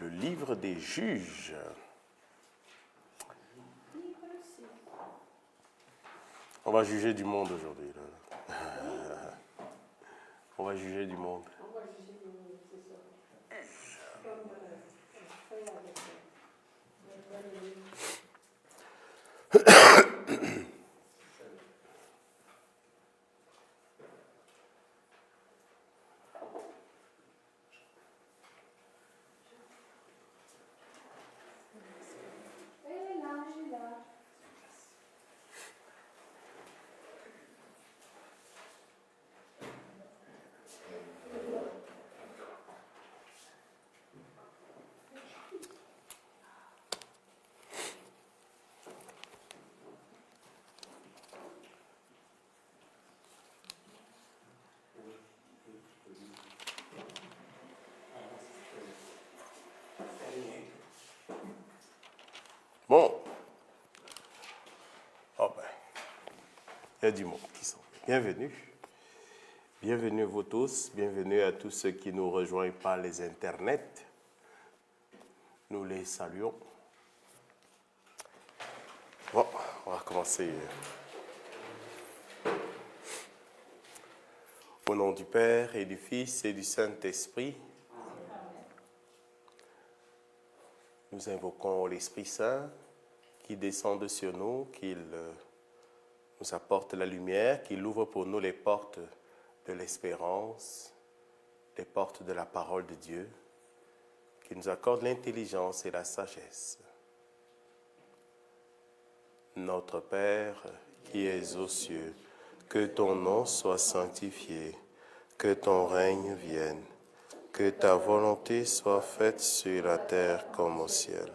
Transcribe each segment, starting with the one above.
le livre des juges. On va juger du monde aujourd'hui. On va juger du monde. Bon. Oh ben, il y a du monde qui sont. Bienvenue. Bienvenue vous tous. Bienvenue à tous ceux qui nous rejoignent par les internets. Nous les saluons. Bon, on va commencer. Au nom du Père et du Fils et du Saint-Esprit, nous invoquons l'Esprit Saint qui descende sur nous, qu'il nous apporte la lumière, qu'il ouvre pour nous les portes de l'espérance, les portes de la parole de Dieu, qu'il nous accorde l'intelligence et la sagesse. Notre Père qui es aux cieux, que ton nom soit sanctifié, que ton règne vienne, que ta volonté soit faite sur la terre comme au ciel.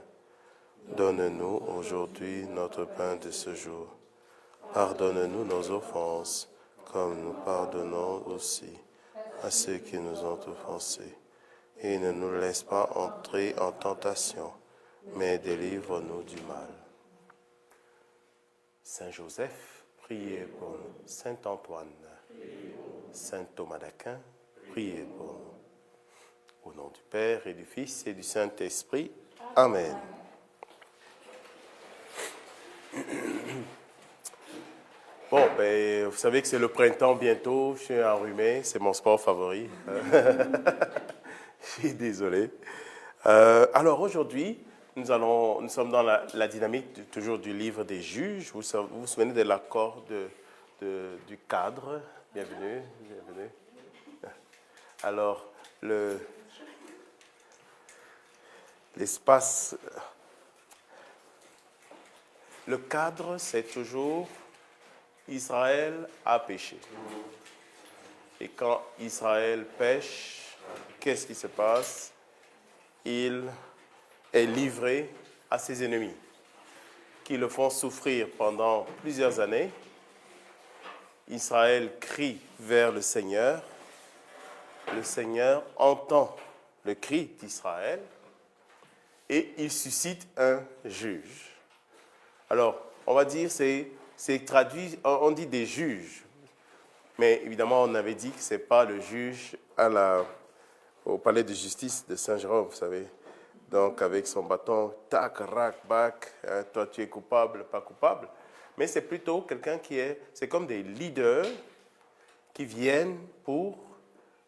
Donne-nous aujourd'hui notre pain de ce jour. Pardonne-nous nos offenses, comme nous pardonnons aussi à ceux qui nous ont offensés. Et ne nous laisse pas entrer en tentation, mais délivre-nous du mal. Saint Joseph, priez pour nous. Saint Antoine, Saint Thomas d'Aquin, priez pour nous. Au nom du Père et du Fils et du Saint-Esprit. Amen. Bon, ben, vous savez que c'est le printemps bientôt. Je suis enrhumé, c'est mon sport favori. Je suis désolé. Alors aujourd'hui, nous sommes dans la dynamique toujours du livre des juges. Vous vous souvenez de l'accord du cadre. Bienvenue, bienvenue. Alors, l'espace, le cadre, c'est toujours Israël a péché. Et quand Israël pêche, qu'est-ce qui se passe? Il est livré à ses ennemis, qui le font souffrir pendant plusieurs années. Israël crie vers le Seigneur entend le cri d'Israël et il suscite un juge. Alors, on va dire, c'est traduit, on dit des juges, mais évidemment, on avait dit que ce n'est pas le juge au palais de justice de Saint-Jérôme, vous savez. Donc, avec son bâton, tac, rac, bac, hein, toi tu es coupable, pas coupable. Mais c'est plutôt quelqu'un c'est comme des leaders qui viennent pour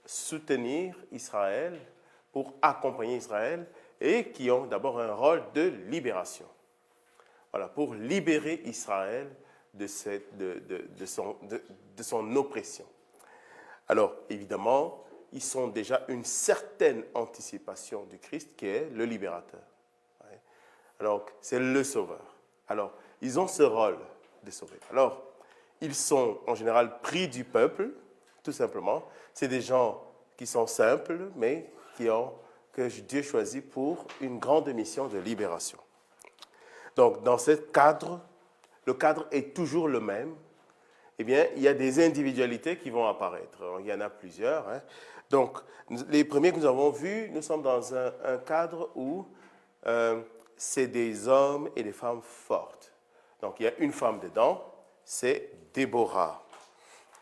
soutenir Israël, pour accompagner Israël, et qui ont d'abord un rôle de libération. Voilà, pour libérer Israël de son oppression. Alors, évidemment, ils sont déjà une certaine anticipation du Christ qui est le libérateur. Alors, c'est le sauveur. Alors, ils ont ce rôle de sauver. Alors, ils sont en général pris du peuple, tout simplement. C'est des gens qui sont simples, mais que Dieu choisit pour une grande mission de libération. Donc, dans ce cadre, le cadre est toujours le même. Eh bien, il y a des individualités qui vont apparaître. Il y en a plusieurs. Hein. Donc, les premiers que nous avons vus, nous sommes dans un cadre où c'est des hommes et des femmes fortes. Donc, il y a une femme dedans, c'est Déborah.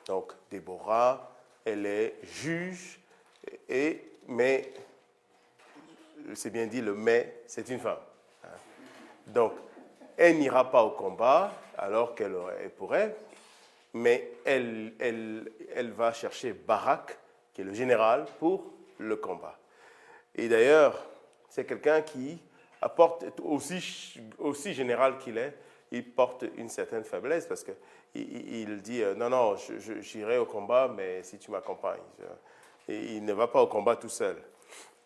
Donc, Déborah, elle est juge, mais c'est bien dit, le mais, c'est une femme. Donc, elle n'ira pas au combat alors qu'elle pourrait, mais elle va chercher Barak, qui est le général, pour le combat. Et d'ailleurs, c'est quelqu'un qui apporte, aussi général qu'il est, il porte une certaine faiblesse parce qu'il dit non, non, j'irai au combat, mais si tu m'accompagnes. Et il ne va pas au combat tout seul.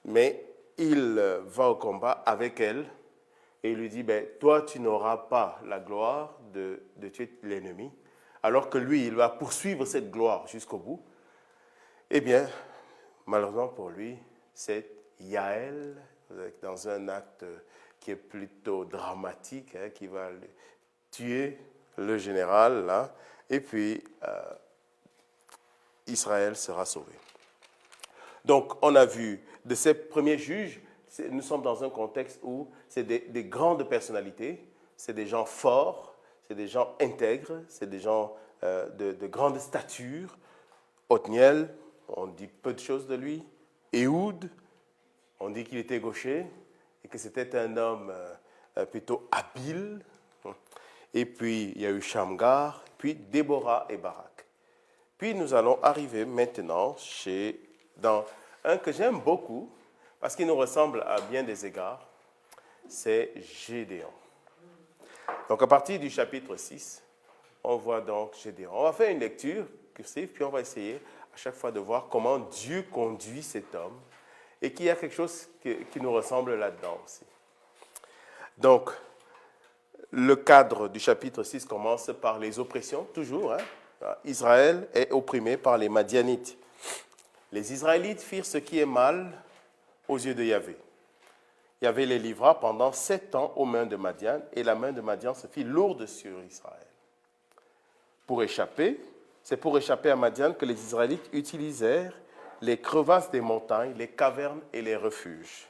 Mais il va au combat avec elle et il lui dit ben, toi, tu n'auras pas la gloire de tuer l'ennemi, alors que lui, il va poursuivre cette gloire jusqu'au bout. Eh bien, malheureusement pour lui, c'est Yaël, dans un acte qui est plutôt dramatique, qui va tuer le général, là, et puis Israël sera sauvé. Donc, on a vu de ces premiers juges, nous sommes dans un contexte où c'est des grandes personnalités, c'est des gens forts, c'est des gens intègres, c'est des gens de grande stature. Othniel, on dit peu de choses de lui. Éhoud, on dit qu'il était gaucher et que c'était un homme plutôt habile. Et puis, il y a eu Shamgar, puis Déborah et Barak. Puis, nous allons arriver maintenant dans un que j'aime beaucoup, parce qu'il nous ressemble à bien des égards, c'est Gédéon. Donc, à partir du chapitre 6, on voit donc Gédéon. On va faire une lecture cursive, puis on va essayer à chaque fois de voir comment Dieu conduit cet homme et qu'il y a quelque chose qui nous ressemble là-dedans aussi. Donc, le cadre du chapitre 6 commence par les oppressions, toujours. Israël est opprimé par les Madianites. Les Israélites firent ce qui est mal aux yeux de Yahvé. Yahvé les livra pendant 7 ans aux mains de Madian, et la main de Madian se fit lourde sur Israël. C'est pour échapper à Madian que les Israélites utilisèrent les crevasses des montagnes, les cavernes et les refuges.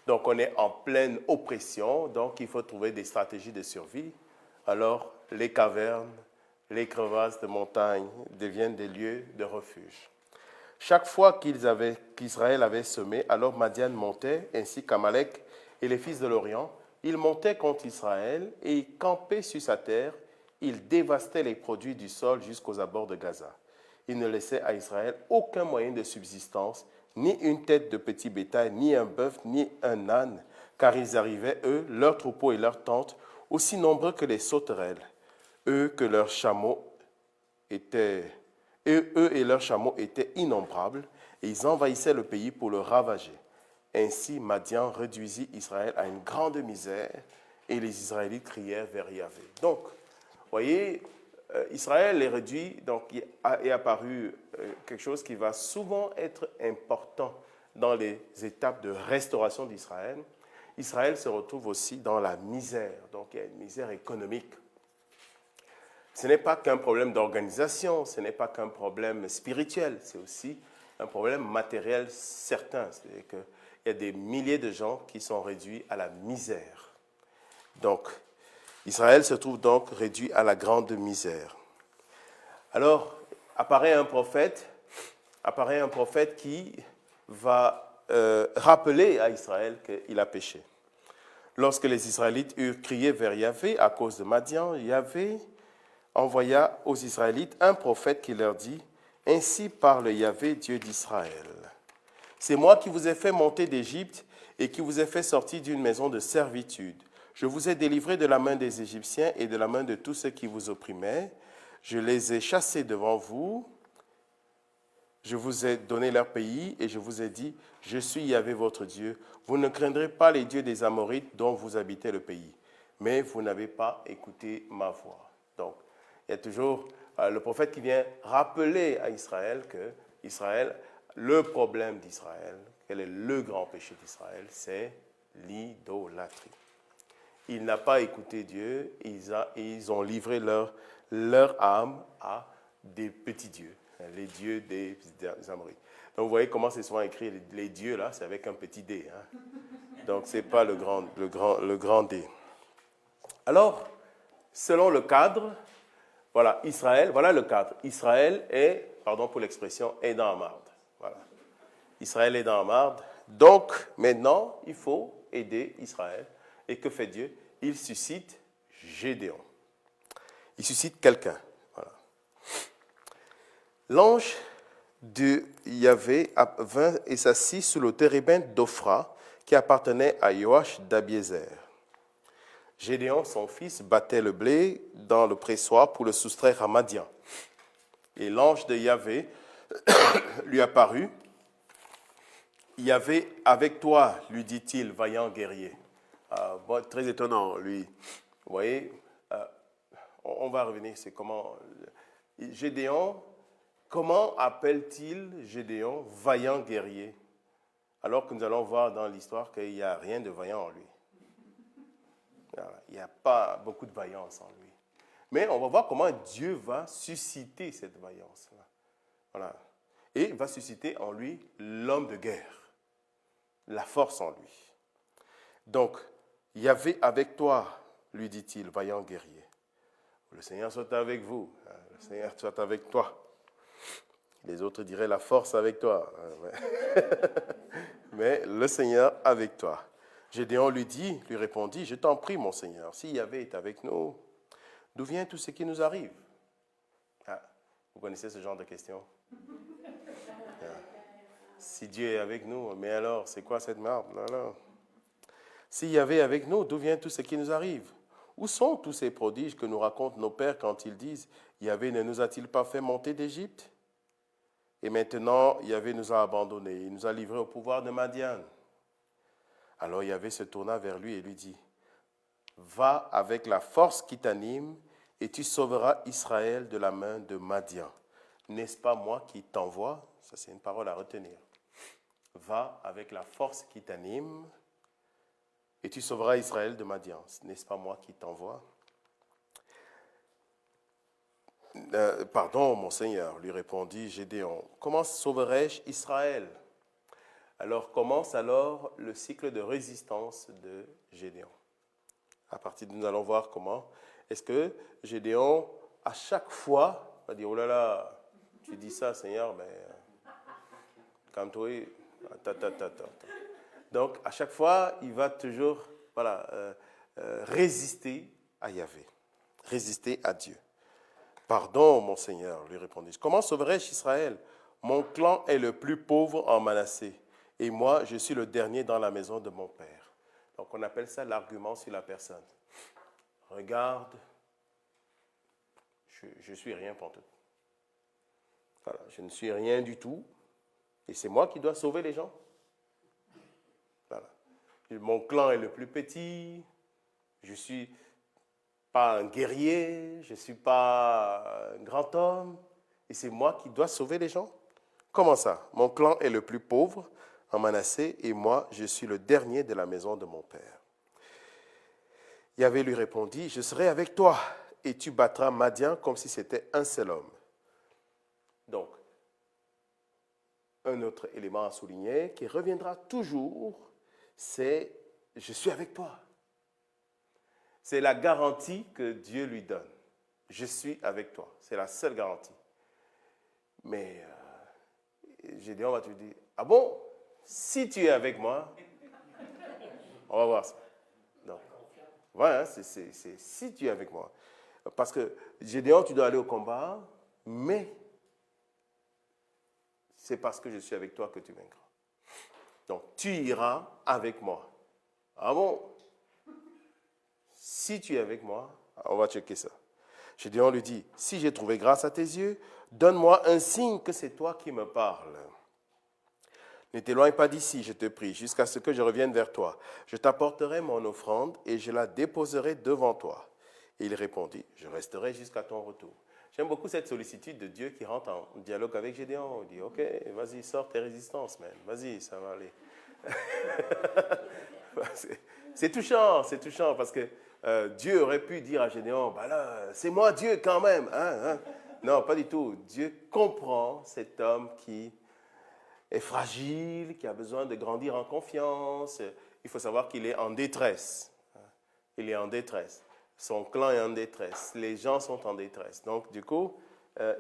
Donc on est en pleine oppression, donc il faut trouver des stratégies de survie. Alors les cavernes, les crevasses de montagnes deviennent des lieux de refuge. Chaque fois qu'Israël avait semé, alors Madian montait, ainsi qu'Amalek et les fils de l'Orient. Ils montaient contre Israël et campaient sur sa terre. Ils dévastaient les produits du sol jusqu'aux abords de Gaza. Ils ne laissaient à Israël aucun moyen de subsistance, ni une tête de petit bétail, ni un bœuf, ni un âne, car ils arrivaient, eux, leurs troupeaux et leurs tentes, aussi nombreux que les sauterelles. Eux et leurs chameaux étaient innombrables, et ils envahissaient le pays pour le ravager. Ainsi, Madian réduisit Israël à une grande misère, et les Israélites crièrent vers Yahvé. Donc, vous voyez, Israël est réduit, donc il est apparu quelque chose qui va souvent être important dans les étapes de restauration d'Israël. Israël se retrouve aussi dans la misère, donc il y a une misère économique. Ce n'est pas qu'un problème d'organisation, ce n'est pas qu'un problème spirituel, c'est aussi un problème matériel certain. C'est-à-dire qu'il y a des milliers de gens qui sont réduits à la misère. Donc, Israël se trouve donc réduit à la grande misère. Alors, apparaît un prophète qui va rappeler à Israël qu'il a péché. Lorsque les Israélites eurent crié vers Yahvé à cause de Madian, Yahvé envoya aux Israélites un prophète qui leur dit « Ainsi parle Yahvé, Dieu d'Israël. C'est moi qui vous ai fait monter d'Égypte et qui vous ai fait sortir d'une maison de servitude. Je vous ai délivré de la main des Égyptiens et de la main de tous ceux qui vous opprimaient. Je les ai chassés devant vous. Je vous ai donné leur pays et je vous ai dit, je suis Yahvé votre Dieu. Vous ne craindrez pas les dieux des Amorites dont vous habitez le pays. Mais vous n'avez pas écouté ma voix. » Donc, il y a toujours le prophète qui vient rappeler à Israël que le problème d'Israël, quel est le grand péché d'Israël, c'est l'idolâtrie. Il n'a pas écouté Dieu, ils ont livré leur âme à des petits dieux, les dieux des Amorites. Donc vous voyez comment c'est souvent écrit, les dieux là, c'est avec un petit d. Donc ce n'est pas le grand D. Alors, selon le cadre, voilà, Israël, voilà le cadre. Israël est, pardon pour l'expression, est dans la marde. Voilà. Israël est dans la marde. Donc, maintenant, il faut aider Israël. Et que fait Dieu? Il suscite Gédéon. Il suscite quelqu'un. Voilà. L'ange de Yahvé vint et s'assit sous le térébinthe d'Ophra qui appartenait à Joach d'Abiézer. Gédéon, son fils, battait le blé dans le pressoir pour le soustraire à Madian. Et l'ange de Yahvé lui apparut. Yahvé avec toi, lui dit-il, vaillant guerrier. Très étonnant, lui. Vous voyez, on va revenir, c'est comment. Gédéon, comment appelle-t-il Gédéon vaillant guerrier? Alors que nous allons voir dans l'histoire qu'il n'y a rien de vaillant en lui. Il n'y a pas beaucoup de vaillance en lui. Mais on va voir comment Dieu va susciter cette vaillance-là. Voilà. Et il va susciter en lui l'homme de guerre, la force en lui. Donc, Yahvé avec toi, lui dit-il, vaillant guerrier. Le Seigneur soit avec vous, le Seigneur soit avec toi. Les autres diraient la force avec toi. Mais le Seigneur avec toi. Gédéon lui répondit, je t'en prie, mon Seigneur, si Yahvé est avec nous, d'où vient tout ce qui nous arrive? Vous connaissez ce genre de questions? Si Dieu est avec nous, mais alors, c'est quoi cette marde? Alors, si Yahvé est avec nous, d'où vient tout ce qui nous arrive? Où sont tous ces prodiges que nous racontent nos pères quand ils disent, Yahvé ne nous a-t-il pas fait monter d'Égypte? Et maintenant, Yahvé nous a abandonnés, il nous a livrés au pouvoir de Madian. Alors Yahvé se tourna vers lui et lui dit, va avec la force qui t'anime et tu sauveras Israël de la main de Madian. N'est-ce pas moi qui t'envoie? Ça, c'est une parole à retenir. Va avec la force qui t'anime et tu sauveras Israël de Madian. N'est-ce pas moi qui t'envoie? Pardon, mon Seigneur, lui répondit Gédéon. Comment sauverai-je Israël? Alors commence le cycle de résistance de Gédéon. À partir de nous allons voir comment est-ce que Gédéon, à chaque fois, va dire, oh là là, tu dis ça, Seigneur, mais calme-toi. Donc, à chaque fois, il va toujours résister à Yahvé, résister à Dieu. Pardon, mon Seigneur, lui répondit. Comment sauverai-je Israël? Mon clan est le plus pauvre en Manassé, et moi, je suis le dernier dans la maison de mon père. Donc, on appelle ça l'argument sur la personne. Regarde, je suis rien pour tout. Voilà, je ne suis rien du tout, et c'est moi qui dois sauver les gens. Voilà. Mon clan est le plus petit, je ne suis pas un guerrier, je ne suis pas un grand homme, et c'est moi qui dois sauver les gens. Comment ça? Mon clan est le plus pauvre en Manassé, et moi, je suis le dernier de la maison de mon père. Yahvé lui répondit, je serai avec toi, et tu battras Madian comme si c'était un seul homme. Donc, un autre élément à souligner qui reviendra toujours, c'est « je suis avec toi ». C'est la garantie que Dieu lui donne. Je suis avec toi. C'est la seule garantie. Mais Gédéon va te dire, ah bon, si tu es avec moi, on va voir ça. Donc, voilà, c'est si tu es avec moi. Parce que Gédéon, tu dois aller au combat, mais c'est parce que je suis avec toi que tu vaincras. Donc, tu iras avec moi. Ah bon? Si tu es avec moi, on va checker ça. Gédéon lui dit, si j'ai trouvé grâce à tes yeux, donne-moi un signe que c'est toi qui me parles. Ne t'éloigne pas d'ici, je te prie, jusqu'à ce que je revienne vers toi. Je t'apporterai mon offrande et je la déposerai devant toi. Et il répondit, je resterai jusqu'à ton retour. J'aime beaucoup cette sollicitude de Dieu qui rentre en dialogue avec Gédéon. Il dit, ok, vas-y, sors tes résistances, man. Vas-y, ça va aller. C'est touchant parce que Dieu aurait pu dire à Gédéon, bah là, c'est moi Dieu quand même. Hein? Non, pas du tout. Dieu comprend cet homme qui est fragile, qui a besoin de grandir en confiance. Il faut savoir qu'il est en détresse. Il est en détresse. Son clan est en détresse. Les gens sont en détresse. Donc, du coup,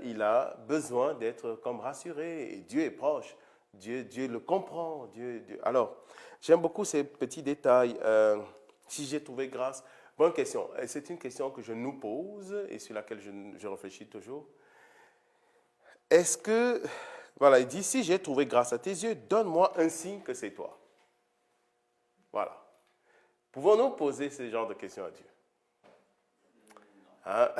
il a besoin d'être comme rassuré. Et Dieu est proche. Dieu le comprend. Alors, j'aime beaucoup ces petits détails. Si j'ai trouvé grâce, bonne question. C'est une question que je nous pose et sur laquelle je réfléchis toujours. Est-ce que, voilà, il dit, si j'ai trouvé grâce à tes yeux, donne-moi un signe que c'est toi. Voilà. Pouvons-nous poser ce genre de questions à Dieu? Hein?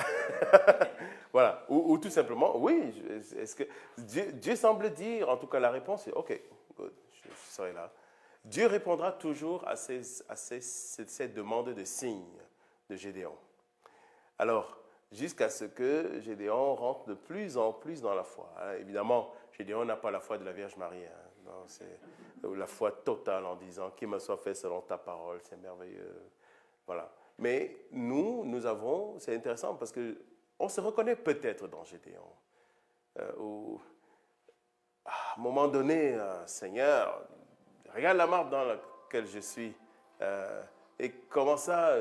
Voilà. Ou tout simplement, oui, est-ce que Dieu semble dire, en tout cas la réponse est, ok, good, je serai là. Dieu répondra toujours à cette demande de signe de Gédéon. Alors, jusqu'à ce que Gédéon rentre de plus en plus dans la foi. Alors, évidemment, Gédéon n'a pas la foi de la Vierge Marie. Hein. Non, c'est la foi totale en disant, qu'il me soit fait selon ta parole, c'est merveilleux. Voilà. Mais nous avons, c'est intéressant parce qu'on se reconnaît peut-être dans Gédéon. À un moment donné, Seigneur, regarde la marque dans laquelle je suis. Et comment ça,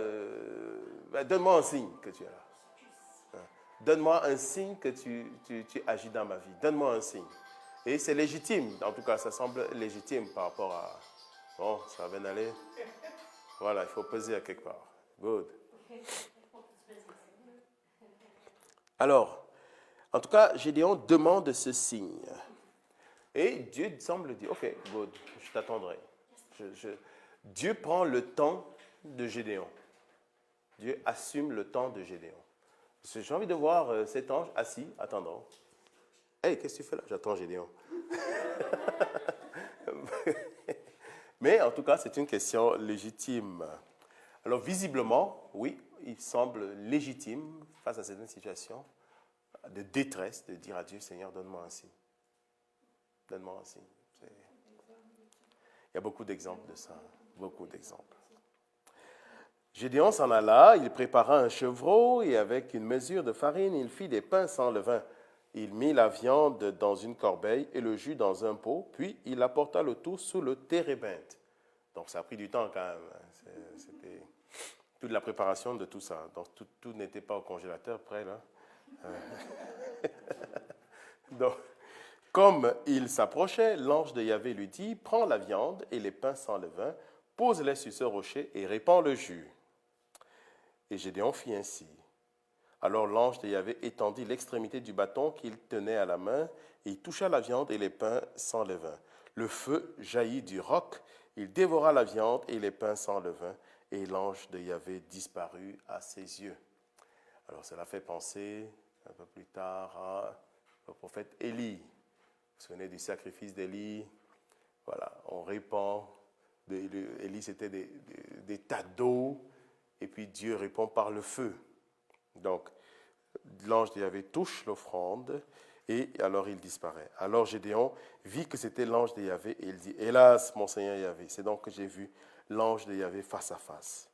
donne-moi un signe que tu es là. Donne-moi un signe que tu agis dans ma vie. Donne-moi un signe. Et c'est légitime, en tout cas, ça semble légitime par rapport à... Bon, ça va bien aller. Voilà, il faut peser à quelque part. Good. Alors, en tout cas, Gédéon demande ce signe. Et Dieu semble dire, ok, good, je t'attendrai. Dieu prend le temps de Gédéon. Dieu assume le temps de Gédéon. J'ai envie de voir cet ange assis, attendant. Hey, qu'est-ce que tu fais là? J'attends Gédéon. Mais en tout cas, c'est une question légitime. Alors, visiblement, oui, il semble légitime, face à cette situation de détresse, de dire à Dieu, Seigneur, donne-moi un signe. Donne-moi un signe. Il y a beaucoup d'exemples de ça, beaucoup d'exemples. Gédéon s'en alla, il prépara un chevreau et avec une mesure de farine, il fit des pains sans levain. Il mit la viande dans une corbeille et le jus dans un pot, puis il apporta le tout sous le térébinthe. Donc ça a pris du temps quand même. C'était toute la préparation de tout ça. Donc tout n'était pas au congélateur prêt là. Donc, comme il s'approchait, l'ange de Yahvé lui dit, prends la viande et les pains sans levain, pose-les sur ce rocher et répands le jus. Et Gédéon fit ainsi. Alors l'ange de Yahvé étendit l'extrémité du bâton qu'il tenait à la main, et il toucha la viande et les pains sans levain. Le feu jaillit du roc, il dévora la viande et les pains sans levain, et l'ange de Yahvé disparut à ses yeux. Alors cela fait penser un peu plus tard au prophète Élie. Vous vous souvenez du sacrifice d'Élie? Voilà, on répand. Élie, c'était des tas d'eau, et puis Dieu répond par le feu. Donc, l'ange de Yahvé touche l'offrande, et alors il disparaît. Alors Gédéon vit que c'était l'ange de Yahvé, et il dit, hélas, mon Seigneur Yahvé, c'est donc que j'ai vu l'ange de Yahvé face à face.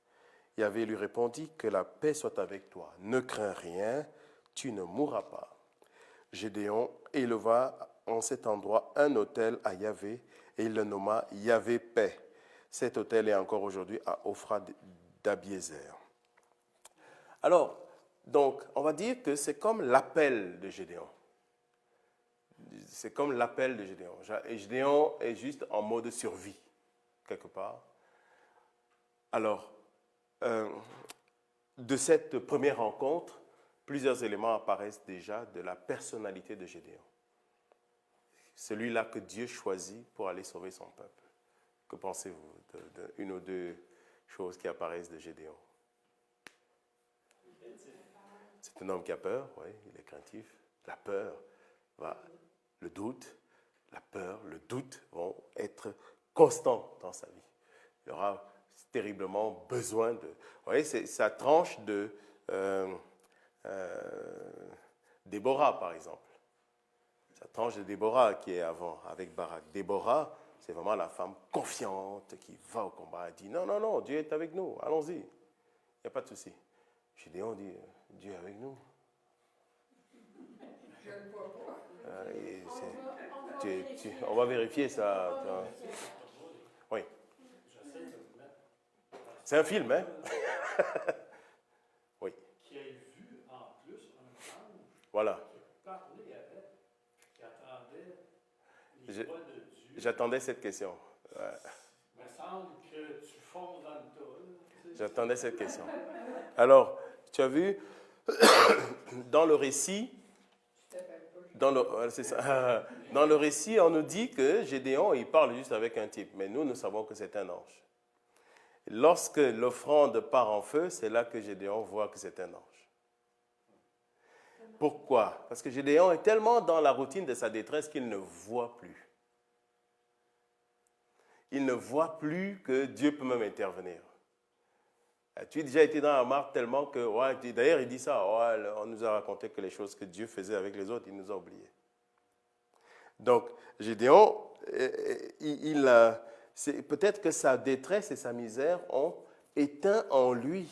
Yahvé lui répondit, que la paix soit avec toi, ne crains rien, tu ne mourras pas. Gédéon éleva en cet endroit un autel à Yahvé, et il le nomma Yahvé Paix. Cet autel est encore aujourd'hui à Ophra d'Abiézer. Alors, donc, on va dire que c'est comme l'appel de Gédéon. C'est comme l'appel de Gédéon. Et Gédéon est juste en mode survie, quelque part. Alors, de cette première rencontre, plusieurs éléments apparaissent déjà de la personnalité de Gédéon. Celui-là que Dieu choisit pour aller sauver son peuple. Que pensez-vous d'une ou deux choses qui apparaissent de Gédéon? C'est un homme qui a peur, oui, il est craintif. La peur, le doute, la peur, le doute vont être constants dans sa vie. Il aura terriblement besoin de... Vous voyez, c'est sa tranche de Déborah, par exemple. Sa tranche de Déborah qui est avant, avec Barak. Déborah, c'est vraiment la femme confiante qui va au combat et dit, non, non, non, Dieu est avec nous, allons-y. Il n'y a pas de souci. Gédéon dit, Dieu est avec nous. On va vérifier ça. Oui. C'est un film, hein? Oui. Qui a vu en plus un ange voilà. qui parlait avec, qui attendait J'attendais cette question. Ouais. Il me semble que tu fonds dans le tas. J'attendais cette question. Alors, tu as vu, dans le récit, dans le récit, on nous dit que Gédéon, il parle juste avec un type, mais nous savons que c'est un ange. Lorsque l'offrande part en feu, c'est là que Gédéon voit que c'est un ange. Pourquoi? Parce que Gédéon est tellement dans la routine de sa détresse qu'il ne voit plus. Il ne voit plus que Dieu peut même intervenir. Tu as déjà été dans la marque tellement que, ouais, d'ailleurs il dit ça, ouais, on nous a raconté que les choses que Dieu faisait avec les autres, il nous a oubliés. Donc, Gédéon, peut-être que sa détresse et sa misère ont éteint en lui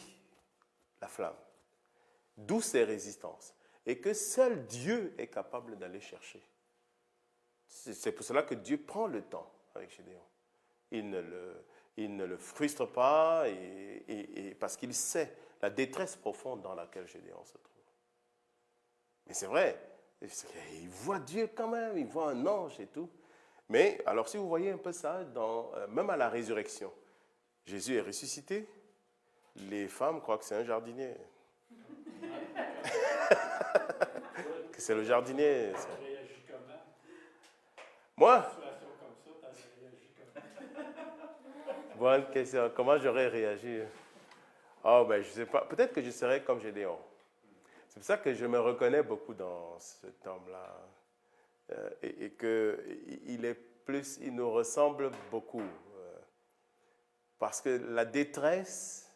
la flamme, d'où ses résistances, et que seul Dieu est capable d'aller chercher. C'est pour cela que Dieu prend le temps avec Gédéon. Il ne le frustre pas parce qu'il sait la détresse profonde dans laquelle Gédéon se trouve. Mais c'est vrai, il voit Dieu quand même, il voit un ange et tout. Mais alors si vous voyez un peu ça, même à la résurrection, Jésus est ressuscité, les femmes croient que c'est un jardinier. Que c'est le jardinier. Ça. Moi? Bonne question. Comment j'aurais réagi? Oh, ben, je ne sais pas. Peut-être que je serais comme Gédéon. C'est pour ça que je me reconnais beaucoup dans cet homme-là. Et qu'il nous ressemble beaucoup. Parce que la détresse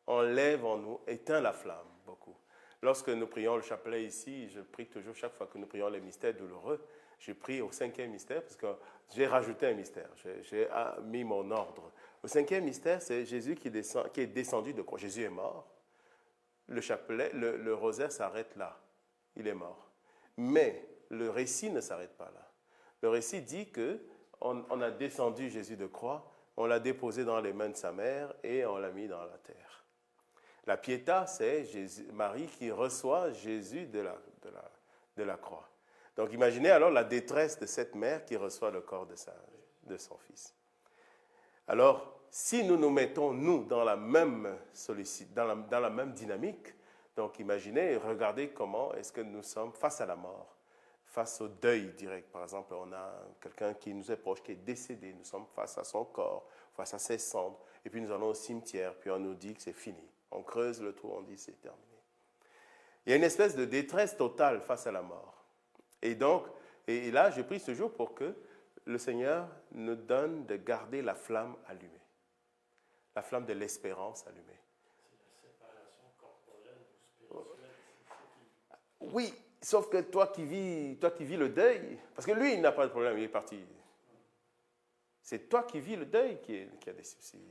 enlève en nous, éteint la flamme beaucoup. Lorsque nous prions le chapelet ici, je prie toujours, chaque fois que nous prions les mystères douloureux, je prie au 5e mystère, parce que j'ai rajouté un mystère, j'ai mis mon ordre. Au 5e mystère, c'est Jésus qui est descendu de croix. Jésus est mort. Le chapelet, le rosaire s'arrête là. Il est mort. Mais le récit ne s'arrête pas là. Le récit dit qu'on a descendu Jésus de croix, on l'a déposé dans les mains de sa mère et on l'a mis dans la terre. La pietà, c'est Marie qui reçoit Jésus de la croix. Donc imaginez alors la détresse de cette mère qui reçoit le corps de son fils. Alors, si nous nous mettons, nous, dans la même dynamique, donc imaginez, regardez comment est-ce que nous sommes face à la mort, face au deuil direct. Par exemple, on a quelqu'un qui nous est proche, qui est décédé, nous sommes face à son corps, face à ses cendres, et puis nous allons au cimetière, puis on nous dit que c'est fini. On creuse le trou, on dit c'est terminé. Il y a une espèce de détresse totale face à la mort. Et donc, et là, je prie ce jour pour que le Seigneur nous donne de garder la flamme allumée. La flamme de l'espérance allumée. C'est la séparation corporelle ou spirituelle. Oui, sauf que toi qui vis le deuil, parce que lui, il n'a pas de problème, il est parti. C'est toi qui vis le deuil qui a des soucis.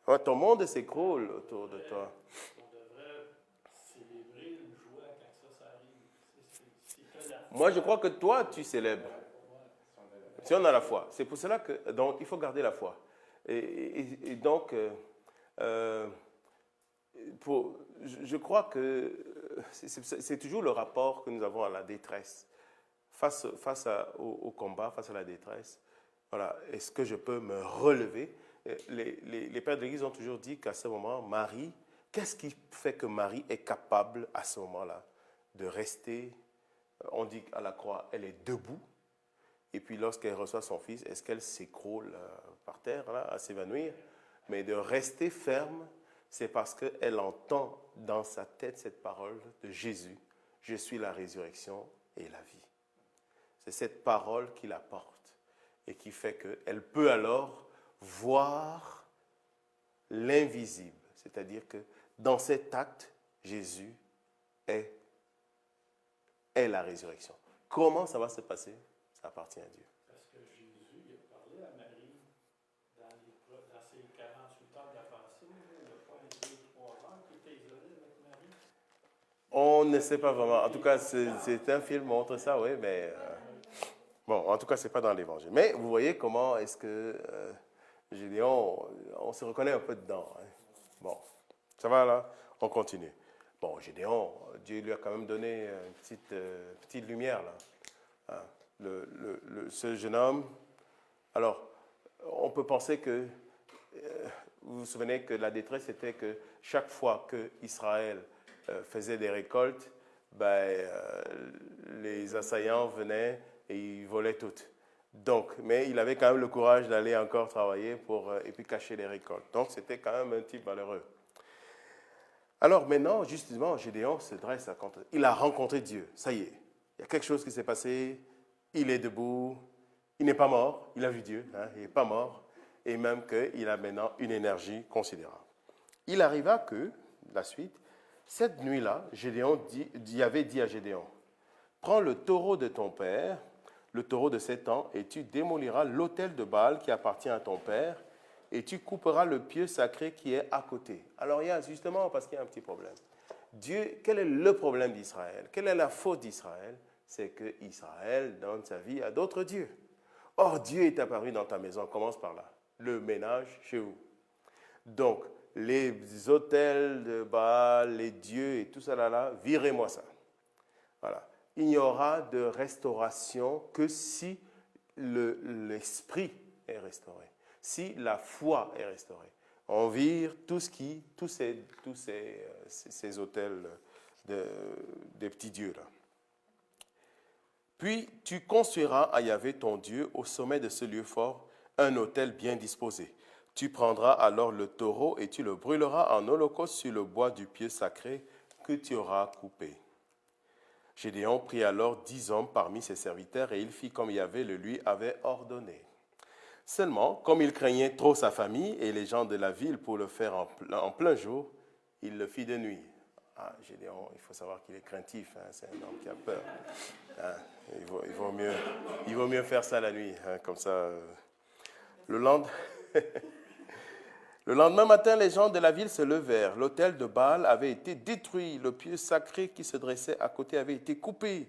Ouais, ton monde s'écroule autour de toi. On devrait célébrer une joie quand ça arrive. Moi, je crois que toi, tu célèbres. Si on a la foi. C'est pour cela que, donc, il faut garder la foi. Et donc, je crois que c'est toujours le rapport que nous avons à la détresse. Face au combat, face à la détresse, voilà, est-ce que je peux me relever? Les pères de l'Église ont toujours dit qu'à ce moment, Marie, qu'est-ce qui fait que Marie est capable à ce moment-là de rester, on dit à la croix, elle est debout, et puis lorsqu'elle reçoit son fils, est-ce qu'elle s'écroule par terre, là, à s'évanouir? Mais de rester ferme, c'est parce qu'elle entend dans sa tête cette parole de Jésus, « Je suis la résurrection et la vie ». C'est cette parole qui la porte et qui fait qu'elle peut alors voir l'invisible. C'est-à-dire que dans cet acte, Jésus est la résurrection. Comment ça va se passer? Ça appartient à Dieu. Parce que Jésus il a parlé à Marie dans ses 48 heures de la pensée, il n'a pas été 2-3 heures qu'il était isolé avec Marie. On ne sait pas vraiment. En tout cas, c'est un film qui montre ça, oui, mais bon, en tout cas, ce n'est pas dans l'Évangile. Mais vous voyez comment est-ce que Gédéon, on se reconnaît un peu dedans. Hein. Bon, ça va là? On continue. Bon, Gédéon, Dieu lui a quand même donné une petite lumière là. Hein. ce jeune homme, alors, on peut penser que, vous vous souvenez que la détresse était que chaque fois qu'Israël faisait des récoltes, les assaillants venaient et ils volaient toutes. Donc, mais il avait quand même le courage d'aller encore travailler et puis cacher les récoltes. Donc, c'était quand même un type malheureux. Alors maintenant, justement, Gédéon se dresse contre. Il a rencontré Dieu. Ça y est, il y a quelque chose qui s'est passé. Il est debout. Il n'est pas mort. Il a vu Dieu. Il n'est pas mort. Et même qu'il a maintenant une énergie considérable. Il arriva que, la suite, cette nuit-là, Gédéon avait dit à Gédéon, prends le taureau de ton père, le taureau de 7 ans, et tu démoliras l'autel de Baal qui appartient à ton père, et tu couperas le pieu sacré qui est à côté. Alors il y a justement, parce qu'il y a un petit problème. Dieu, quel est le problème d'Israël? Quelle est la faute d'Israël? C'est que Israël donne sa vie à d'autres dieux. Or, Dieu est apparu dans ta maison. Commence par là. Le ménage chez vous. Donc, les autels de Baal, les dieux et tout ça là, virez-moi ça. Voilà. Il n'y aura de restauration que si l'esprit est restauré, si la foi est restaurée. On vire tous ces autels des petits dieux là. Puis tu construiras à Yahvé ton Dieu au sommet de ce lieu fort un autel bien disposé. Tu prendras alors le taureau et tu le brûleras en holocauste sur le bois du pieu sacré que tu auras coupé. Gédéon prit alors 10 hommes parmi ses serviteurs et il fit comme Yahvé le lui avait ordonné. Seulement, comme il craignait trop sa famille et les gens de la ville pour le faire en plein jour, il le fit de nuit. Gédéon, il faut savoir qu'il est craintif, c'est un homme qui a peur. Il vaut mieux faire ça la nuit, comme ça. Le lendemain matin, les gens de la ville se levèrent. L'autel de Baal avait été détruit, le pieu sacré qui se dressait à côté avait été coupé,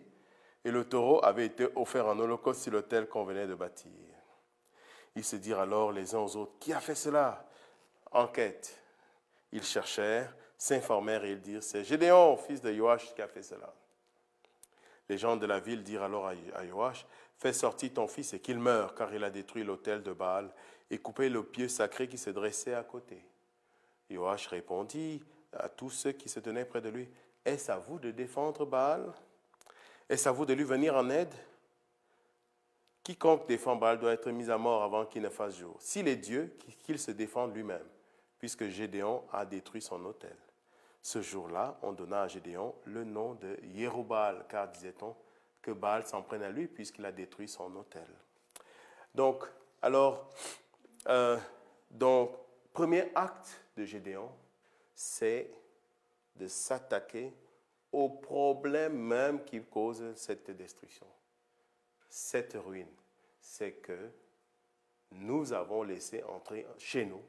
et le taureau avait été offert en holocauste sur l'autel qu'on venait de bâtir. Ils se dirent alors les uns aux autres, qui a fait cela? Enquête. Ils cherchèrent, s'informèrent et ils dirent, c'est Gédéon, fils de Joash, qui a fait cela. Les gens de la ville dirent alors à Joash, fais sortir ton fils et qu'il meure, car il a détruit l'autel de Baal et coupé le pieu sacré qui se dressait à côté. Joash répondit à tous ceux qui se tenaient près de lui, est-ce à vous de défendre Baal? Est-ce à vous de lui venir en aide? Quiconque défend Baal doit être mis à mort avant qu'il ne fasse jour. S'il est Dieu, qu'il se défende lui-même, puisque Gédéon a détruit son autel. Ce jour-là, on donna à Gédéon le nom de Yérubal, car disait-on que Baal s'en prenne à lui puisqu'il a détruit son autel. Donc, premier acte de Gédéon, c'est de s'attaquer au problème même qui cause cette destruction, cette ruine. C'est que nous avons laissé entrer chez nous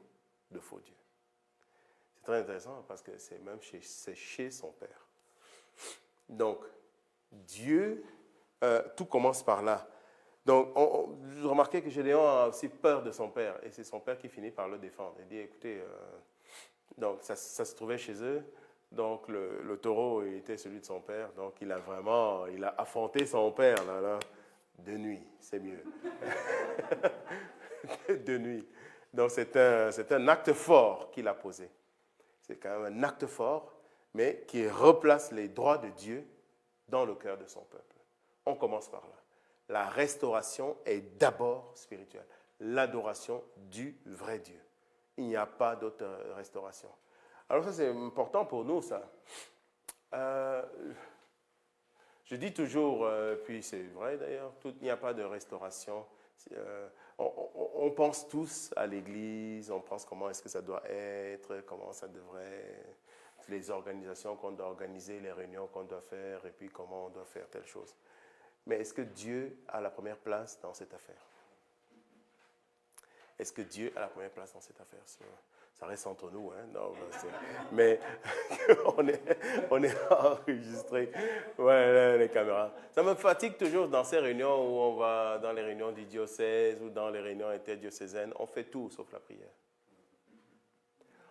de faux dieux. C'est très intéressant parce que c'est chez son père. Donc, Dieu, tout commence par là. Donc, vous remarquez que Gédéon a aussi peur de son père, et c'est son père qui finit par le défendre. Il dit, écoutez, donc ça se trouvait chez eux, donc le taureau était celui de son père, donc il a affronté son père, là, de nuit, c'est mieux. De nuit. Donc, c'est un acte fort qu'il a posé. C'est quand même un acte fort, mais qui replace les droits de Dieu dans le cœur de son peuple. On commence par là. La restauration est d'abord spirituelle. L'adoration du vrai Dieu. Il n'y a pas d'autre restauration. Alors ça, c'est important pour nous, ça. Je dis toujours, puis c'est vrai d'ailleurs, il n'y a pas de restauration. On pense tous à l'église, on pense comment est-ce que ça doit être, comment ça devrait, les organisations qu'on doit organiser, les réunions qu'on doit faire, et puis comment on doit faire telle chose. Mais est-ce que Dieu a la première place dans cette affaire? Est-ce que Dieu a la première place dans cette affaire? Ça reste entre nous, hein? Non, mais on est enregistré. Ouais, les caméras. Ça me fatigue toujours dans ces réunions où on va dans les réunions du diocèse ou dans les réunions interdiocésaines. On fait tout sauf la prière.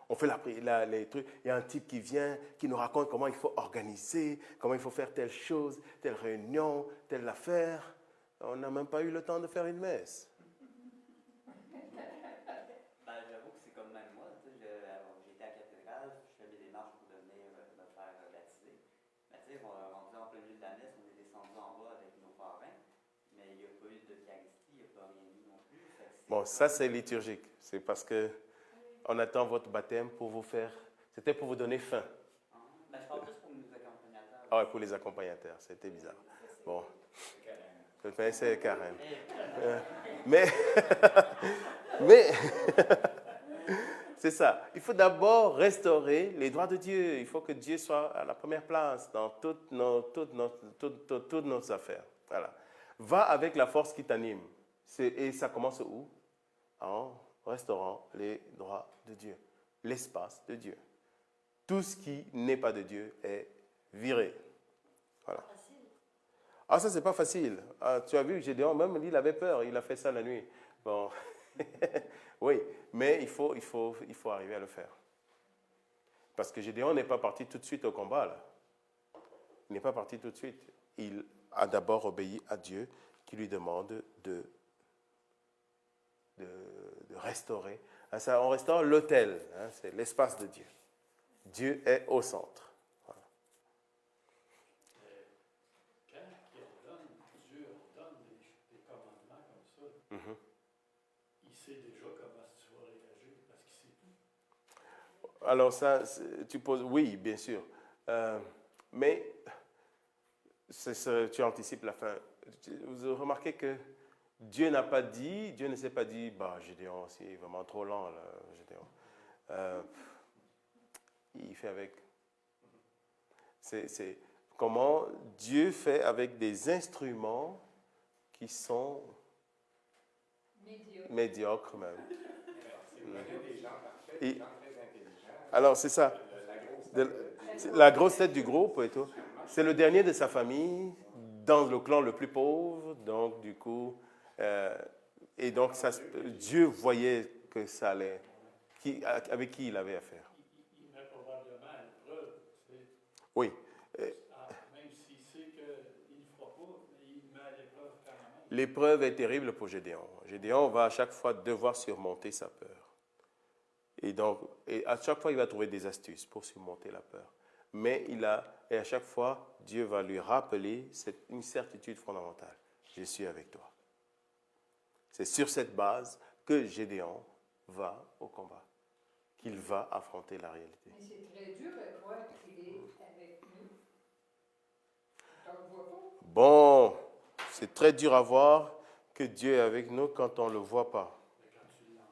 On fait la prière, les trucs. Il y a un type qui vient, qui nous raconte comment il faut organiser, comment il faut faire telle chose, telle réunion, telle affaire. On n'a même pas eu le temps de faire une messe. Ben, j'avoue que c'est comme même moi. Tu sais, j'étais à la cathédrale, je fais mes démarches pour devenir me faire baptiser. Mais tu sais, rendu en plein milieu de la messe, on est descendu en bas avec nos parrains, mais il n'y a pas eu d'Eucharistie, il n'y a pas rien eu non plus. Bon, ça c'est liturgique. C'est parce que on attend votre baptême pour vous faire. C'était pour vous donner faim. Ben, je parle plus pour nos accompagnateurs. Ah ouais, pour les accompagnateurs, c'était bizarre. Bon, c'est carême. Mais, mais c'est ça. Il faut d'abord restaurer les droits de Dieu. Il faut que Dieu soit à la première place dans toutes nos affaires. Voilà. Va avec la force qui t'anime. Et ça commence où? En restaurant les droits de Dieu, l'espace de Dieu. Tout ce qui n'est pas de Dieu est viré. Voilà. Ah, ça, c'est pas facile. Ah, tu as vu, Gédéon, même il avait peur, il a fait ça la nuit. Bon, oui, mais il faut arriver à le faire. Parce que Gédéon n'est pas parti tout de suite au combat, là. Il n'est pas parti tout de suite. Il a d'abord obéi à Dieu qui lui demande de restaurer. Ça, on restaure l'autel, hein, c'est l'espace de Dieu. Dieu est au centre. Voilà. Quand Dieu ordonne des commandements comme ça, il sait déjà comment tu vas réagir parce qu'il sait tout. Alors ça, tu poses, oui, bien sûr. Mais tu anticipes la fin. Vous remarquez que Dieu n'a pas dit, Dieu ne s'est pas dit, bah Gédéon, c'est vraiment trop lent, là, Gédéon. Il fait avec. C'est comment Dieu fait avec des instruments qui sont médiocres même. Et, alors c'est ça. La grosse tête du groupe et tout. C'est le dernier de sa famille, dans le clan le plus pauvre, donc du coup, et donc ça, Dieu voyait que ça allait, avec qui il avait affaire. Il met probablement à l'épreuve. Oui. Même s'il sait qu'il ne le fera pas, mais il met à l'épreuve quand même. L'épreuve est terrible pour Gédéon. Gédéon va à chaque fois devoir surmonter sa peur. Et à chaque fois, il va trouver des astuces pour surmonter la peur. Mais et à chaque fois, Dieu va lui rappeler une certitude fondamentale. Je suis avec toi. C'est sur cette base que Gédéon va au combat, qu'il va affronter la réalité. Mais c'est très dur à croire qu'il est avec nous. On ne le voit pas. Bon, c'est très dur à voir que Dieu est avec nous quand on ne le voit pas.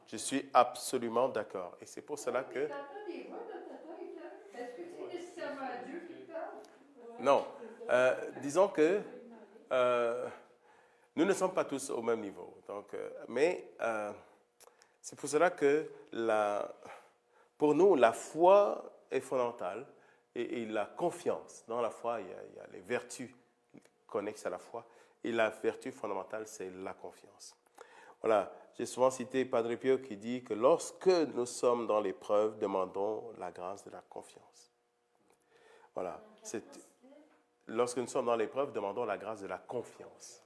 Je suis absolument d'accord. Et c'est pour cela que... Tu entends des voix dans ta tête, là? Est-ce que c'est nécessairement Dieu qui te parle? Non. Disons que nous ne sommes pas tous au même niveau. Donc, mais c'est pour cela que pour nous, la foi est fondamentale et la confiance. Dans la foi, il y a les vertus connexes à la foi. Et la vertu fondamentale, c'est la confiance. Voilà, j'ai souvent cité Padre Pio qui dit que lorsque nous sommes dans l'épreuve, demandons la grâce de la confiance. Voilà, lorsque nous sommes dans l'épreuve, demandons la grâce de la confiance.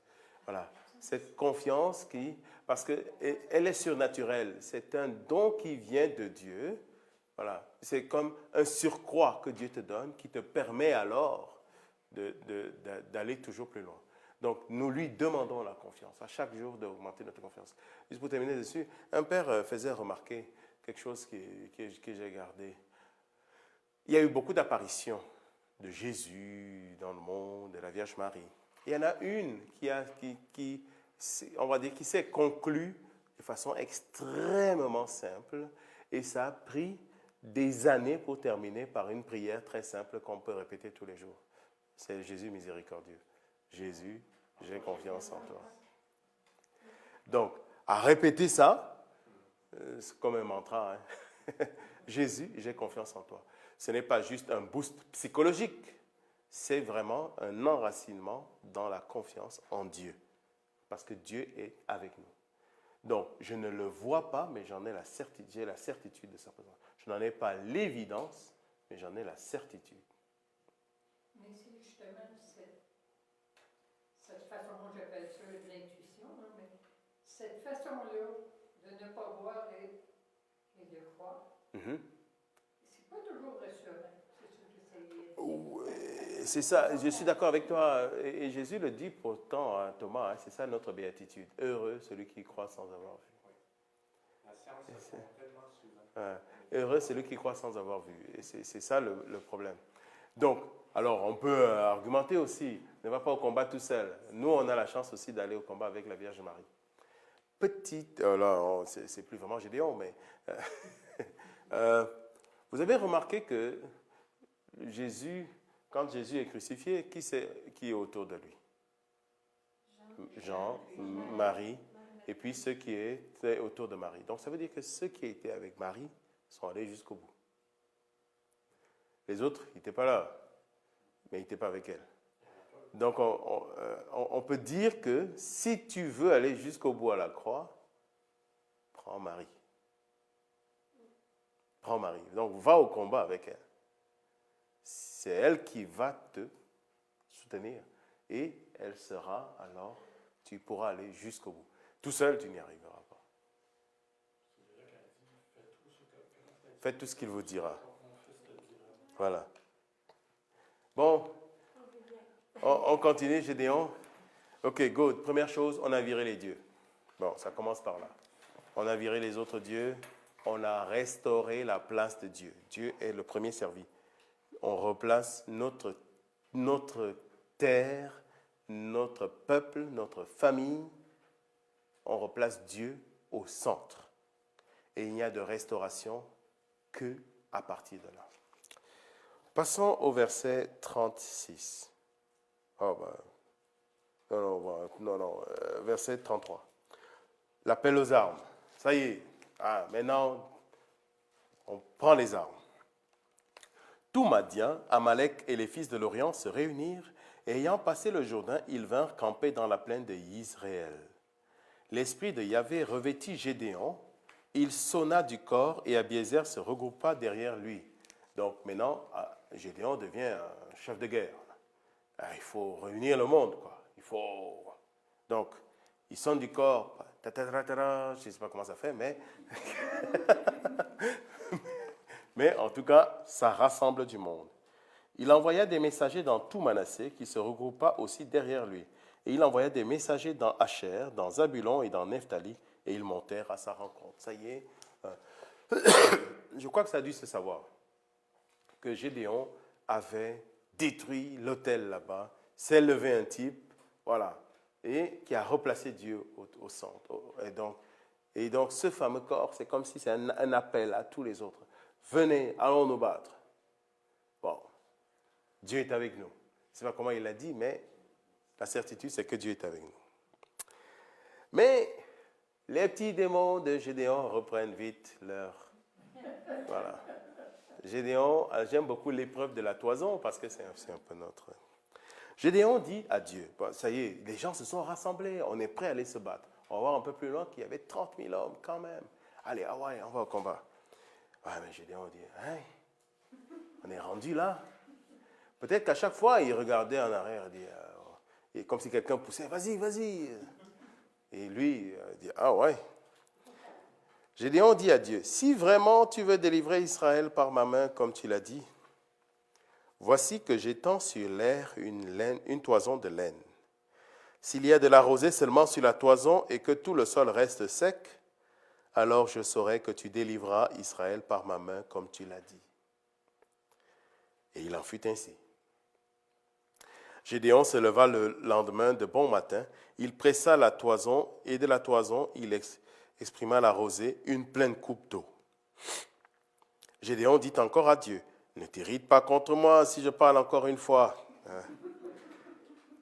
Voilà, cette confiance parce qu'elle est surnaturelle, c'est un don qui vient de Dieu. Voilà, c'est comme un surcroît que Dieu te donne qui te permet alors d'aller toujours plus loin. Donc, nous lui demandons la confiance, à chaque jour d'augmenter notre confiance. Juste pour terminer dessus, un père faisait remarquer quelque chose que j'ai gardé. Il y a eu beaucoup d'apparitions de Jésus dans le monde, de la Vierge Marie. Il y en a une qui s'est conclue de façon extrêmement simple, et ça a pris des années pour terminer par une prière très simple qu'on peut répéter tous les jours. C'est Jésus miséricordieux. Jésus, j'ai confiance en toi. Donc, à répéter ça, c'est comme un mantra. Hein? Jésus, j'ai confiance en toi. Ce n'est pas juste un boost psychologique, c'est vraiment un enracinement dans la confiance en Dieu. Parce que Dieu est avec nous. Donc, je ne le vois pas, mais j'ai la certitude de sa présence. Je n'en ai pas l'évidence, mais j'en ai la certitude. Mais c'est justement cette façon, moi j'appelle ça de cette façon-là de ne pas voir et de croire, Mhm. c'est pas toujours rassurant. C'est ce que c'est. Ouais, c'est ça, je suis d'accord avec toi. Et Jésus le dit pourtant à Thomas, hein, c'est ça notre béatitude. Heureux celui qui croit sans avoir vu. La science se trompe tellement souvent. Ouais. Heureux celui qui croit sans avoir vu. Et c'est ça le problème. Donc, alors on peut argumenter aussi, ne va pas au combat tout seul. Nous, on a la chance aussi d'aller au combat avec la Vierge Marie. Petite, là, c'est plus vraiment Gédéon, mais vous avez remarqué que Jésus, quand Jésus est crucifié, qui est autour de lui? Jean, Marie, et puis ceux qui étaient autour de Marie. Donc ça veut dire que ceux qui étaient avec Marie sont allés jusqu'au bout. Les autres, ils n'étaient pas là, mais ils n'étaient pas avec elle. Donc on peut dire que si tu veux aller jusqu'au bout à la croix, prends Marie. Prends Marie. Donc va au combat avec elle. C'est elle qui va te soutenir. Et elle sera alors, tu pourras aller jusqu'au bout. Tout seul, tu n'y arriveras pas. Faites tout ce qu'il vous dira. Voilà. Bon, on continue, Gédéon. Ok, good. Première chose, on a viré les dieux. Bon, ça commence par là. On a viré les autres dieux. On a restauré la place de Dieu. Dieu est le premier servi. On replace notre terre, notre peuple, notre famille. On replace Dieu au centre. Et il n'y a de restauration que à partir de là. Passons au verset 36. Oh ben, non, verset 33. L'appel aux armes. Ça y est, maintenant, on prend les armes. Tout Madian, Amalek et les fils de l'Orient se réunirent, et ayant passé le Jourdain, ils vinrent camper dans la plaine de Yisraël. L'esprit de Yahvé revêtit Gédéon, il sonna du corps, et Abiézer se regroupa derrière lui. Donc maintenant, Gédéon devient un chef de guerre. Il faut réunir le monde, quoi. Donc, il sonne du corps. Je ne sais pas comment ça fait, mais... mais en tout cas, ça rassemble du monde. Il envoya des messagers dans tout Manassé, qui se regroupa aussi derrière lui. Et il envoya des messagers dans Asher, dans Zabulon et dans Nephtali, et ils montèrent à sa rencontre. Ça y est, je crois que ça a dû se savoir, que Gédéon avait détruit l'autel là-bas, s'est levé un type, voilà, et qui a replacé Dieu au centre. Et donc, ce fameux corps, c'est comme si c'est un appel à tous les autres. Venez, allons nous battre. Bon, Dieu est avec nous. Je ne sais pas comment il l'a dit, mais la certitude, c'est que Dieu est avec nous. Mais les petits démons de Gédéon reprennent vite leur... Voilà. Gédéon, j'aime beaucoup l'épreuve de la toison parce que c'est un peu notre... Gédéon dit à Dieu, bon, ça y est, les gens se sont rassemblés, on est prêt à aller se battre. On va voir un peu plus loin qu'il y avait 30 000 hommes quand même. Allez, ouais, on va au combat. Ouais, mais Gédéon dit, hein, on est rendu là. Peut-être qu'à chaque fois, il regardait en arrière et comme si quelqu'un poussait, vas-y, vas-y. Et lui dit, ah ouais. Gédéon dit à Dieu, si vraiment tu veux délivrer Israël par ma main, comme tu l'as dit, voici que j'étends sur l'air une toison de laine. S'il y a de la rosée seulement sur la toison et que tout le sol reste sec, alors je saurai que tu délivreras Israël par ma main, comme tu l'as dit. Et il en fut ainsi. Gédéon se leva le lendemain de bon matin, il pressa la toison, et de la toison, il exprima la rosée, une pleine coupe d'eau. Gédéon dit encore à Dieu, ne t'irrite pas contre moi si je parle encore une fois.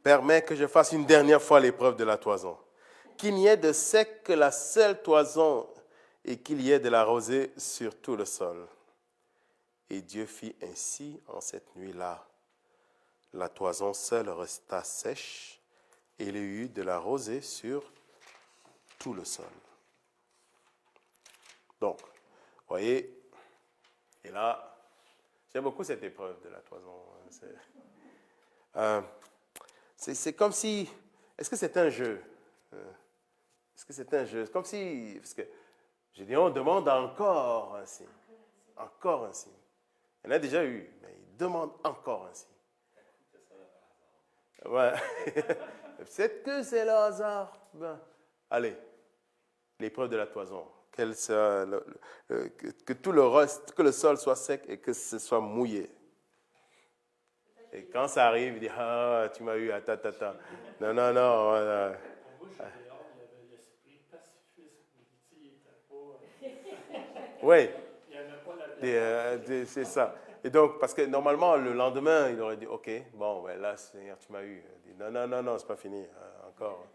Permets que je fasse une dernière fois l'épreuve de la toison. Qu'il n'y ait de sec que la seule toison et qu'il y ait de la rosée sur tout le sol. Et Dieu fit ainsi en cette nuit-là. La toison seule resta sèche et il y eut de la rosée sur tout le sol. Donc, vous voyez, et là, j'aime beaucoup cette épreuve de la toison. C'est comme si, est-ce que c'est un jeu? Est-ce que c'est un jeu? Comme si, parce que Gédéon demande encore un signe. Encore un signe. Il en a déjà eu, mais il demande encore un signe. Ouais. Peut-être que c'est le hasard. Ben, allez, l'épreuve de la toison. Que tout le reste, que le sol soit sec et que ce soit mouillé. Et quand ça arrive, il dit, ah, tu m'as eu, attends. Non. Pour moi, Gédéon, il avait l'esprit pacifiste, il n'était pas. Oui, Il n'y avait pas la violence. c'est ça. Et donc, parce que normalement, le lendemain, il aurait dit, OK, bon, ben là, Seigneur, tu m'as eu. Il dit, non, c'est pas fini, encore.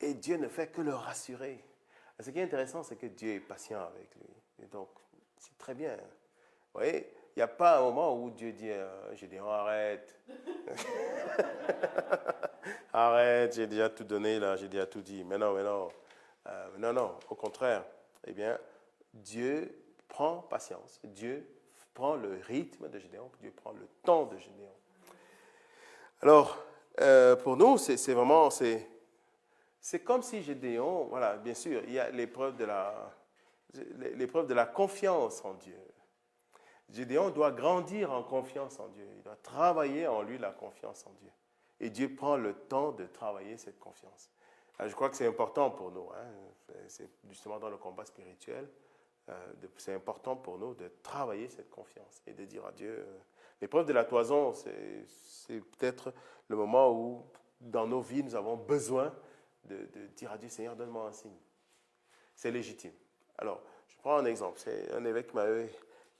Et Dieu ne fait que le rassurer. Ce qui est intéressant, c'est que Dieu est patient avec lui. Et donc, c'est très bien. Vous voyez, il n'y a pas un moment où Dieu dit, Gédéon, arrête. Arrête, j'ai déjà tout donné, là, j'ai déjà tout dit. Mais non. Non, au contraire. Eh bien, Dieu prend patience. Dieu prend le rythme de Gédéon. Dieu prend le temps de Gédéon. Alors, pour nous, c'est vraiment... C'est comme si Gédéon, voilà, bien sûr, il y a l'épreuve de la confiance en Dieu. Gédéon doit grandir en confiance en Dieu. Il doit travailler en lui la confiance en Dieu. Et Dieu prend le temps de travailler cette confiance. Alors, je crois que c'est important pour nous. C'est justement dans le combat spirituel. C'est important pour nous de travailler cette confiance et de dire à Dieu. L'épreuve de la toison, c'est peut-être le moment où, dans nos vies, nous avons besoin de dire à Dieu, Seigneur, donne-moi un signe. C'est légitime. Alors, je prends un exemple. C'est un évêque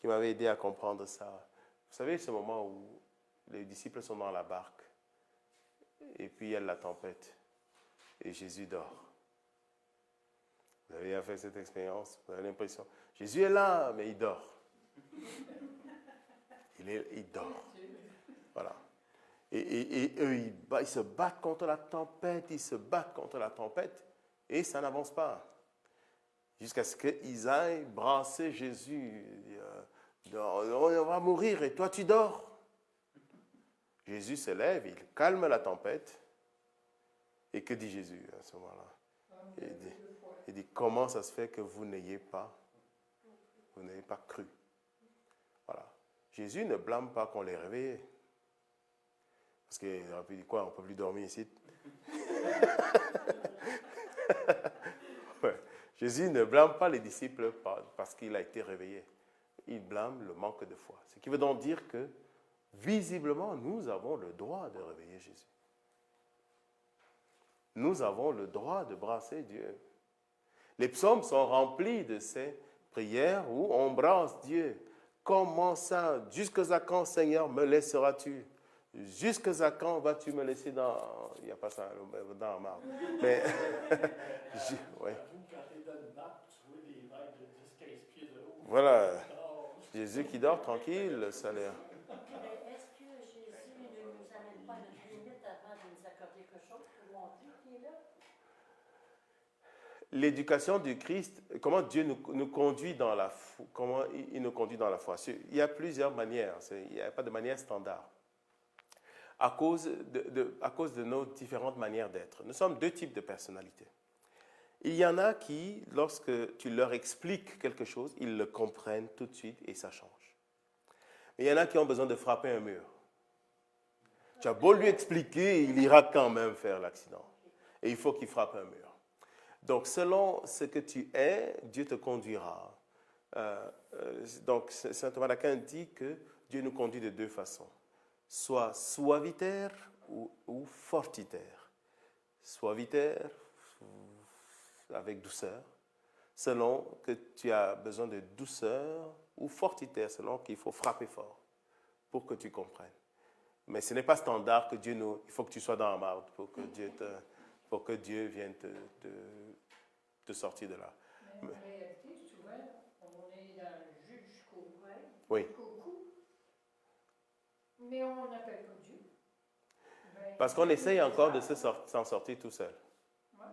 qui m'avait aidé à comprendre ça. Vous savez, ce moment où les disciples sont dans la barque et puis il y a la tempête et Jésus dort. Vous avez fait cette expérience? Vous avez l'impression, Jésus est là, mais il dort. Il dort. Voilà. Et eux, ils se battent contre la tempête, et ça n'avance pas. Jusqu'à ce qu'ils aillent brasser Jésus. On va mourir et toi tu dors. Jésus se lève, il calme la tempête. Et que dit Jésus à ce moment-là? Il dit, comment ça se fait que vous n'ayez pas cru? Voilà. Jésus ne blâme pas qu'on l'ait réveillé. Parce qu'il aurait pu dire quoi, on ne peut plus dormir ici. Ouais. Jésus ne blâme pas les disciples parce qu'il a été réveillé. Il blâme le manque de foi. Ce qui veut donc dire que, visiblement, nous avons le droit de réveiller Jésus. Nous avons le droit de brasser Dieu. Les psaumes sont remplis de ces prières où on brasse Dieu. Comment ça? Jusqu'à quand, Seigneur, me laisseras-tu? Jusqu'à quand vas-tu me laisser dans... Il n'y a pas ça dans la marbre. Mais... ouais. Quand tu es dans une barque, tu vois des vagues de 10-15 pieds de haut. Voilà. Jésus qui dort tranquille, ça l'air. Mais est-ce que Jésus ne nous amène pas à notre limite avant de nous accorder quelque chose pour montrer qu'il est là? L'éducation du Christ, comment Dieu nous conduit dans la foi, comment il nous conduit dans la foi. Il y a plusieurs manières, il n'y a pas de manière standard. À cause de nos différentes manières d'être. Nous sommes deux types de personnalités. Il y en a qui, lorsque tu leur expliques quelque chose, ils le comprennent tout de suite et ça change. Mais il y en a qui ont besoin de frapper un mur. Tu as beau lui expliquer, il ira quand même faire l'accident. Et il faut qu'il frappe un mur. Donc, selon ce que tu es, Dieu te conduira. Donc, saint Thomas d'Aquin dit que Dieu nous conduit de deux façons. Soit suavitaire ou fortitaire. Suavitaire, avec douceur, selon que tu as besoin de douceur, ou fortitaire, selon qu'il faut frapper fort pour que tu comprennes. Mais ce n'est pas standard que Dieu nous... Il faut que tu sois dans la marde pour que Dieu vienne te sortir de là. Mais en réalité, souvent, on est dans le jus jusqu'au cou. Mais on n'appelle pas Dieu. Parce qu'on essaye encore de s'en sortir tout seul. Ouais.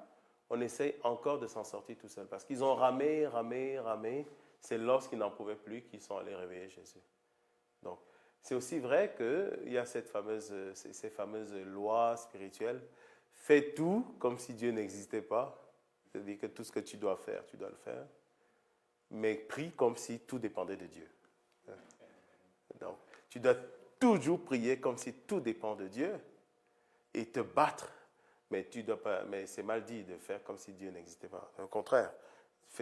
On essaye encore de s'en sortir tout seul. Parce qu'ils ont ramé. C'est lorsqu'ils n'en pouvaient plus qu'ils sont allés réveiller Jésus. Donc, c'est aussi vrai qu'il y a ces fameuses lois spirituelles. Fais tout comme si Dieu n'existait pas. C'est-à-dire que tout ce que tu dois faire, tu dois le faire. Mais prie comme si tout dépendait de Dieu. Donc, tu dois toujours prier comme si tout dépend de Dieu et te battre. Mais tu dois pas. Mais c'est mal dit de faire comme si Dieu n'existait pas. Au contraire,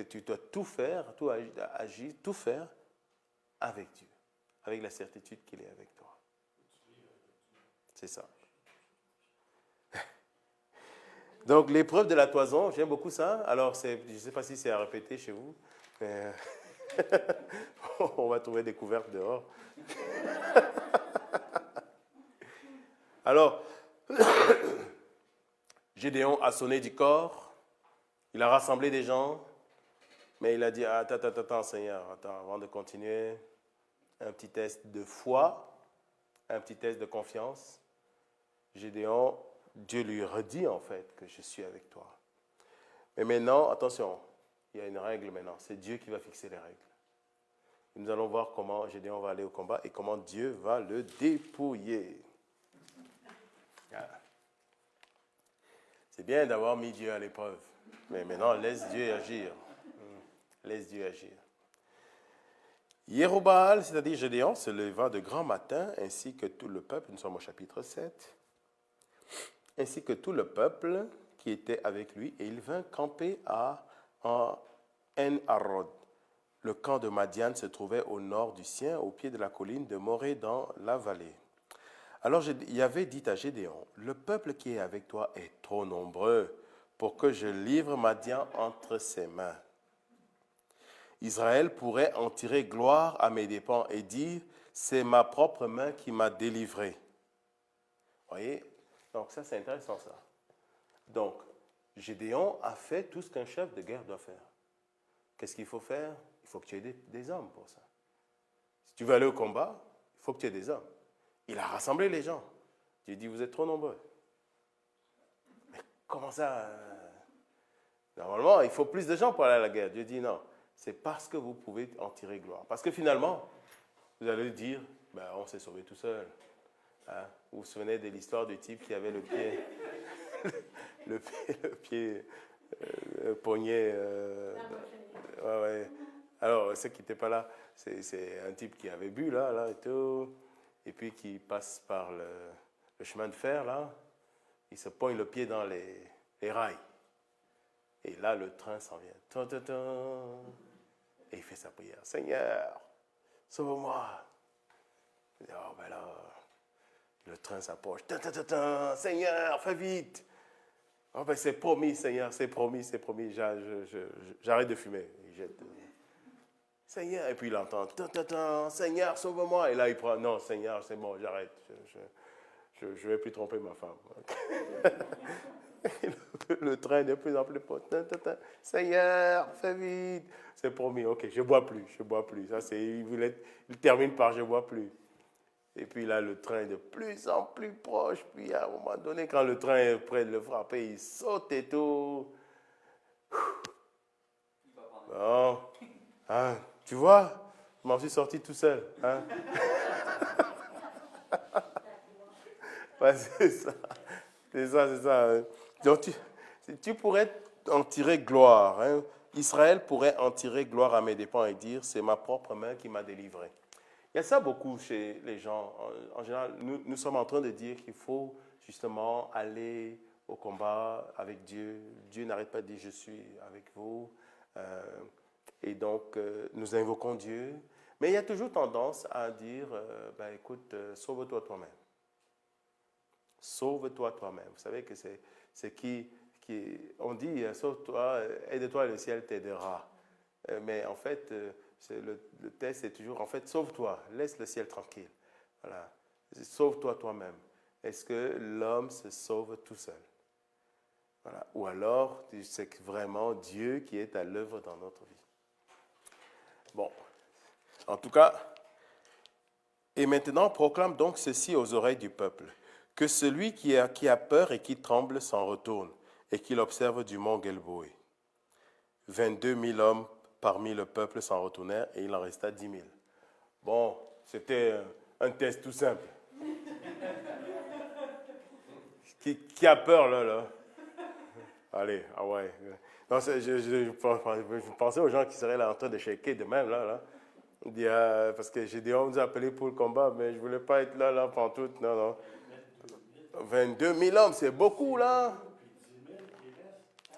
tu dois tout faire, tout agir, tout faire avec Dieu, avec la certitude qu'il est avec toi. C'est ça. Donc, l'épreuve de la toison, j'aime beaucoup ça. Alors, je ne sais pas si c'est à répéter chez vous, mais on va trouver des couvercles dehors. Alors, Gédéon a sonné du corps, il a rassemblé des gens, mais il a dit, attends, Seigneur, avant de continuer, un petit test de foi, un petit test de confiance. Gédéon, Dieu lui redit en fait que je suis avec toi. Mais maintenant, attention, il y a une règle maintenant, c'est Dieu qui va fixer les règles. Et nous allons voir comment Gédéon va aller au combat et comment Dieu va le dépouiller. C'est bien d'avoir mis Dieu à l'épreuve, mais maintenant laisse Dieu agir. Laisse Dieu agir. Jéroboam, c'est-à-dire Gédéon, se leva de grand matin, ainsi que tout le peuple, nous sommes au chapitre 7, ainsi que tout le peuple qui était avec lui, et il vint camper en En-Harod. Le camp de Madian se trouvait au nord du sien, au pied de la colline de Morée dans la vallée. Alors Yahvé dit à Gédéon, le peuple qui est avec toi est trop nombreux pour que je livre Madian entre ses mains. Israël pourrait en tirer gloire à mes dépens et dire, c'est ma propre main qui m'a délivré. Voyez? Donc ça, c'est intéressant ça. Donc, Gédéon a fait tout ce qu'un chef de guerre doit faire. Qu'est-ce qu'il faut faire? Il faut que tu aies des hommes pour ça. Si tu veux aller au combat, il faut que tu aies des hommes. Il a rassemblé les gens. Dieu dit, vous êtes trop nombreux. Mais comment ça? Normalement, il faut plus de gens pour aller à la guerre. Dieu dit, non, c'est parce que vous pouvez en tirer gloire. Parce que finalement, vous allez dire, ben, on s'est sauvé tout seul. Hein? Vous vous souvenez de l'histoire du type qui avait le pied, le poignet. Ouais. Alors, ceux qui n'étaient pas là, c'est un type qui avait bu là et tout, et puis qui passe par le chemin de fer là, il se poigne le pied dans les rails. Et là, le train s'en vient. Et il fait sa prière. Seigneur, sauve-moi. Oh, ben là, le train s'approche. Seigneur, fais vite. Oh, ben c'est promis, Seigneur, c'est promis. J'arrête de fumer. Il jette. Seigneur, et puis il entend. Seigneur, sauve-moi. Et là, il prend. Non, Seigneur, c'est bon, j'arrête. Je ne vais plus tromper ma femme. Le train de plus en plus proche. Seigneur, fais vite. C'est promis. Ok, je ne bois plus. Ça, il termine par je ne bois plus. Et puis là, le train est de plus en plus proche. Puis à un moment donné, quand le train est prêt de le frapper, il saute et tout. Bon. Hein, tu vois, je m'en suis sorti tout seul. Hein? Ouais, c'est ça. Hein. Donc, tu pourrais en tirer gloire. Hein? Israël pourrait en tirer gloire à mes dépens et dire, c'est ma propre main qui m'a délivré. Il y a ça beaucoup chez les gens. En général, nous sommes en train de dire qu'il faut justement aller au combat avec Dieu. Dieu n'arrête pas de dire, je suis avec vous. Et donc, nous invoquons Dieu. Mais il y a toujours tendance à dire, écoute, sauve-toi toi-même. Sauve-toi toi-même. Vous savez que c'est qui on dit, sauve-toi, aide-toi et le ciel t'aidera. Mais en fait, le test est toujours, en fait, sauve-toi, laisse le ciel tranquille. Voilà. Sauve-toi toi-même. Est-ce que l'homme se sauve tout seul? Voilà. Ou alors, c'est vraiment Dieu qui est à l'œuvre dans notre vie. Bon, en tout cas, et maintenant proclame donc ceci aux oreilles du peuple, que celui qui a peur et qui tremble s'en retourne et qu'il observe du mont Gelboé. 22 000 hommes parmi le peuple s'en retournèrent et il en resta 10 000. Bon, c'était un test tout simple. Qui a peur, là? Allez, ah ouais. Non, je pensais aux gens qui seraient là en train de shaker de même, là. Il dit, parce que Gédéon nous a appelés pour le combat, mais je ne voulais pas être là, pantoute. Non. 22 000 hommes, c'est beaucoup, là.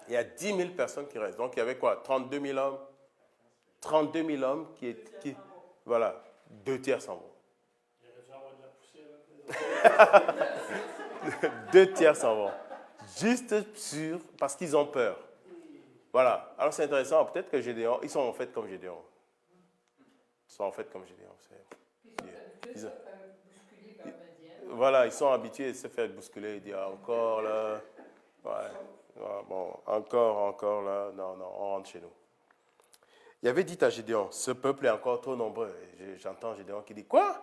Il y a 10 000 personnes qui restent. Donc, il y avait quoi? 32 000 hommes? 32 000 hommes qui voilà, 2 tiers s'en vont. Il aurait dû avoir de la poussière. 2 tiers s'en vont. Juste parce qu'ils ont peur. Voilà. Alors, c'est intéressant. Peut-être que Gédéon, ils sont en fait comme Gédéon. Voilà, ils sont habitués à se faire bousculer. Ils disent, encore là. Ouais, bon, encore là. Non, on rentre chez nous. Il avait dit à Gédéon, ce peuple est encore trop nombreux. Et j'entends Gédéon qui dit, quoi?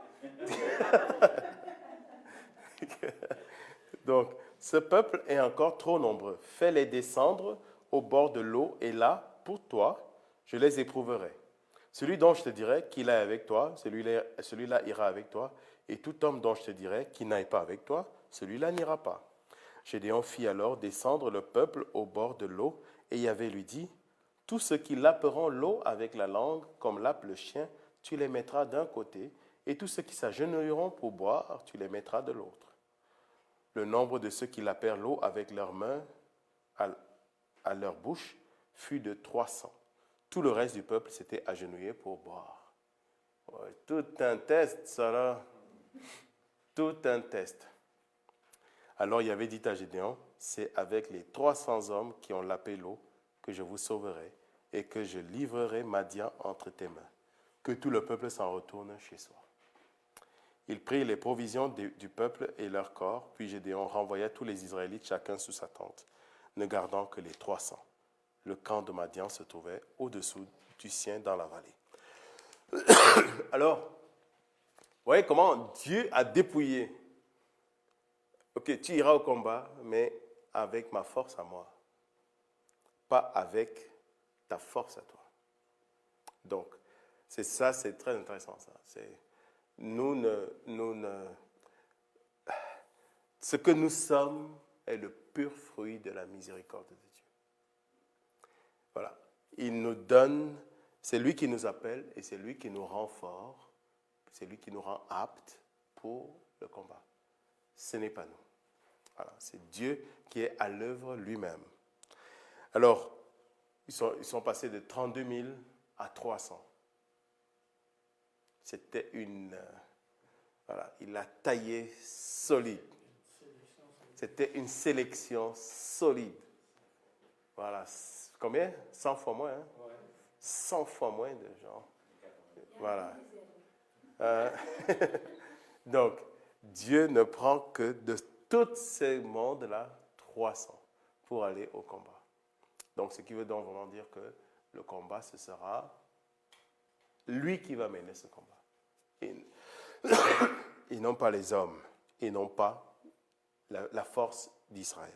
Donc, ce peuple est encore trop nombreux. Fais-les descendre au bord de l'eau, et là, pour toi, je les éprouverai. Celui dont je te dirai qu'il est avec toi, celui-là ira avec toi, et tout homme dont je te dirai qu'il n'aille pas avec toi, celui-là n'ira pas. Gédéon fit alors descendre le peuple au bord de l'eau, et Yahvé lui dit, tous ceux qui laperont l'eau avec la langue, comme lappe le chien, tu les mettras d'un côté, et tous ceux qui s'agenouilleront pour boire, tu les mettras de l'autre. Le nombre de ceux qui lapèrent l'eau avec leurs mains à leur bouche fut de 300. Tout le reste du peuple s'était agenouillé pour boire. Ouais, tout un test, ça là. Tout un test. Alors il avait dit à Gédéon, c'est avec les 300 hommes qui ont lapé l'eau que je vous sauverai et que je livrerai Madian entre tes mains. Que tout le peuple s'en retourne chez soi. Il prit les provisions du peuple et leur corps, puis Gédéon renvoya tous les Israélites, chacun sous sa tente, ne gardant que les 300. Le camp de Madian se trouvait au-dessous du sien dans la vallée. Alors, vous voyez comment Dieu a dépouillé. Ok, tu iras au combat, mais avec ma force à moi, pas avec ta force à toi. Donc, c'est ça, c'est très intéressant ça. Ce que nous sommes est le pur fruit de la miséricorde de Dieu. Voilà. Il nous donne, c'est lui qui nous appelle et c'est lui qui nous rend forts, c'est lui qui nous rend aptes pour le combat. Ce n'est pas nous. Voilà. C'est Dieu qui est à l'œuvre lui-même. Alors, ils sont passés de 32 000 à 300. C'était voilà, il a taillé solide. C'était une sélection solide. Voilà, combien? 100 fois moins, hein? 100 fois moins de gens. Voilà. Donc, Dieu ne prend que de tous ces mondes-là 300 pour aller au combat. Donc, ce qui veut donc vraiment dire que le combat, ce sera lui qui va mener ce combat. Et non pas les hommes, et non pas la force d'Israël.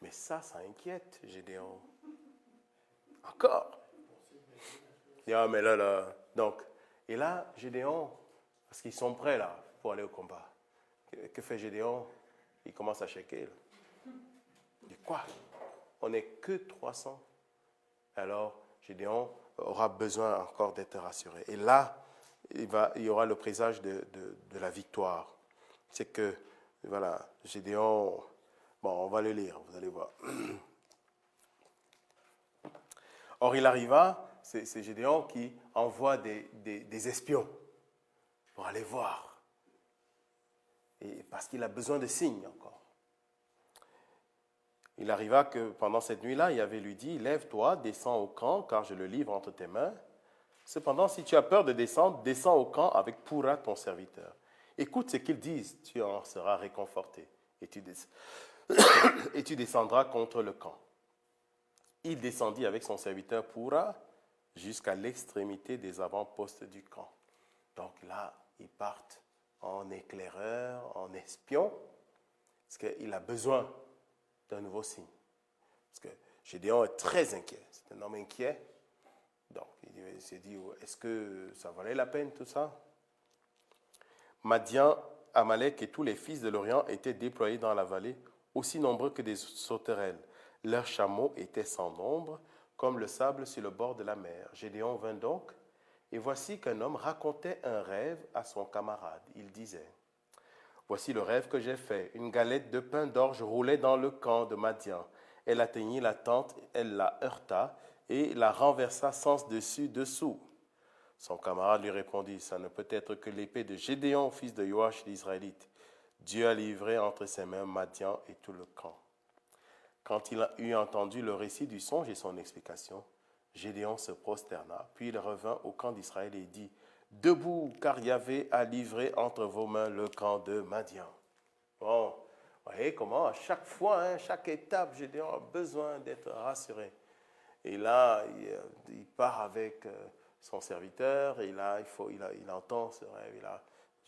Mais ça inquiète Gédéon. Encore. Ah, mais là. Donc, et là, Gédéon, parce qu'ils sont prêts là pour aller au combat. Que fait Gédéon? Il commence à checker. Il dit quoi? On n'est que 300. Alors, Gédéon aura besoin encore d'être rassuré. Et là, il y aura le présage de la victoire. C'est que, voilà, Gédéon, bon, on va le lire, vous allez voir. Or, il arriva, c'est Gédéon qui envoie des espions pour aller voir. Et parce qu'il a besoin de signes encore. Il arriva que pendant cette nuit-là, Yahvé lui dit, « Lève-toi, descends au camp, car je le livre entre tes mains. Cependant, si tu as peur de descendre, descends au camp avec Pourra, ton serviteur. Écoute ce qu'ils disent, tu en seras réconforté, et tu descendras contre le camp. » Il descendit avec son serviteur Pourra jusqu'à l'extrémité des avant-postes du camp. Donc là, ils partent en éclaireur, en espion, parce qu'il a besoin d'un nouveau signe. Parce que Gédéon est très inquiet. C'est un homme inquiet. Donc, il s'est dit, est-ce que ça valait la peine tout ça? Madian Amalek et tous les fils de l'Orient étaient déployés dans la vallée, aussi nombreux que des sauterelles. Leurs chameaux étaient sans nombre, comme le sable sur le bord de la mer. Gédéon vint donc, et voici qu'un homme racontait un rêve à son camarade. Il disait, « Voici le rêve que j'ai fait. Une galette de pain d'orge roulait dans le camp de Madian. Elle atteignit la tente, elle la heurta et la renversa sens dessus dessous. » Son camarade lui répondit, « Ça ne peut être que l'épée de Gédéon, fils de Joash l'Israélite. Dieu a livré entre ses mains Madian et tout le camp. » Quand il eut entendu le récit du songe et son explication, Gédéon se prosterna, puis il revint au camp d'Israël et dit, « Debout, car Yahvé a livré entre vos mains le camp de Madian. » Bon, vous voyez comment à chaque fois, chaque étape, Gédéon a besoin d'être rassuré. Et là, il part avec son serviteur, et là, il entend ce rêve,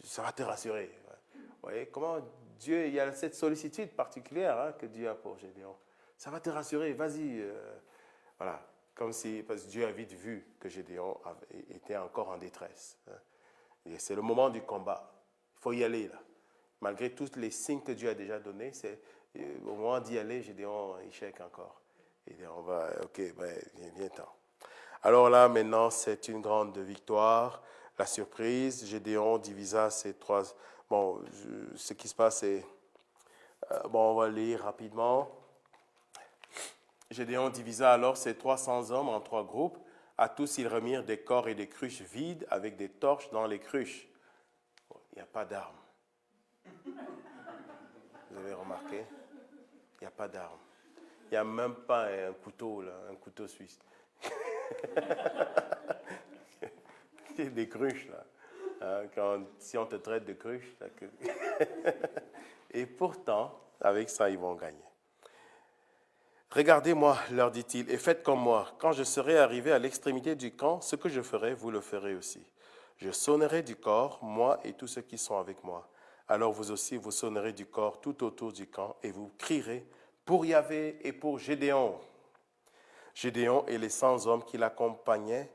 ça va te rassurer. Vous voyez comment Dieu, il y a cette sollicitude particulière que Dieu a pour Gédéon. Ça va te rassurer, vas-y. Voilà, comme si, parce que Dieu a vite vu que Gédéon était encore en détresse. Et c'est le moment du combat. Il faut y aller, là. Malgré tous les signes que Dieu a déjà donnés, c'est au moment d'y aller, Gédéon échec encore. Et on va, ok, viens temps. Alors là, maintenant, c'est une grande victoire. La surprise, Gédéon divisa ces trois. Bon, ce qui se passe, c'est. On va lire rapidement. Gédéon divisa alors ses 300 hommes en 3 groupes. À tous, ils remirent des corps et des cruches vides avec des torches dans les cruches. Il n'y a pas d'armes. Vous avez remarqué? Il n'y a pas d'armes. Il n'y a même pas un couteau, là, un couteau suisse. Des cruches, là. Si on te traite de cruche. Et pourtant, avec ça, ils vont gagner. Regardez-moi, leur dit-il, et faites comme moi. Quand je serai arrivé à l'extrémité du camp, ce que je ferai, vous le ferez aussi. Je sonnerai du corps, moi et tous ceux qui sont avec moi. Alors vous aussi, vous sonnerez du corps tout autour du camp, et vous crierez pour Yahvé et pour Gédéon. Gédéon et les 100 hommes qui l'accompagnaient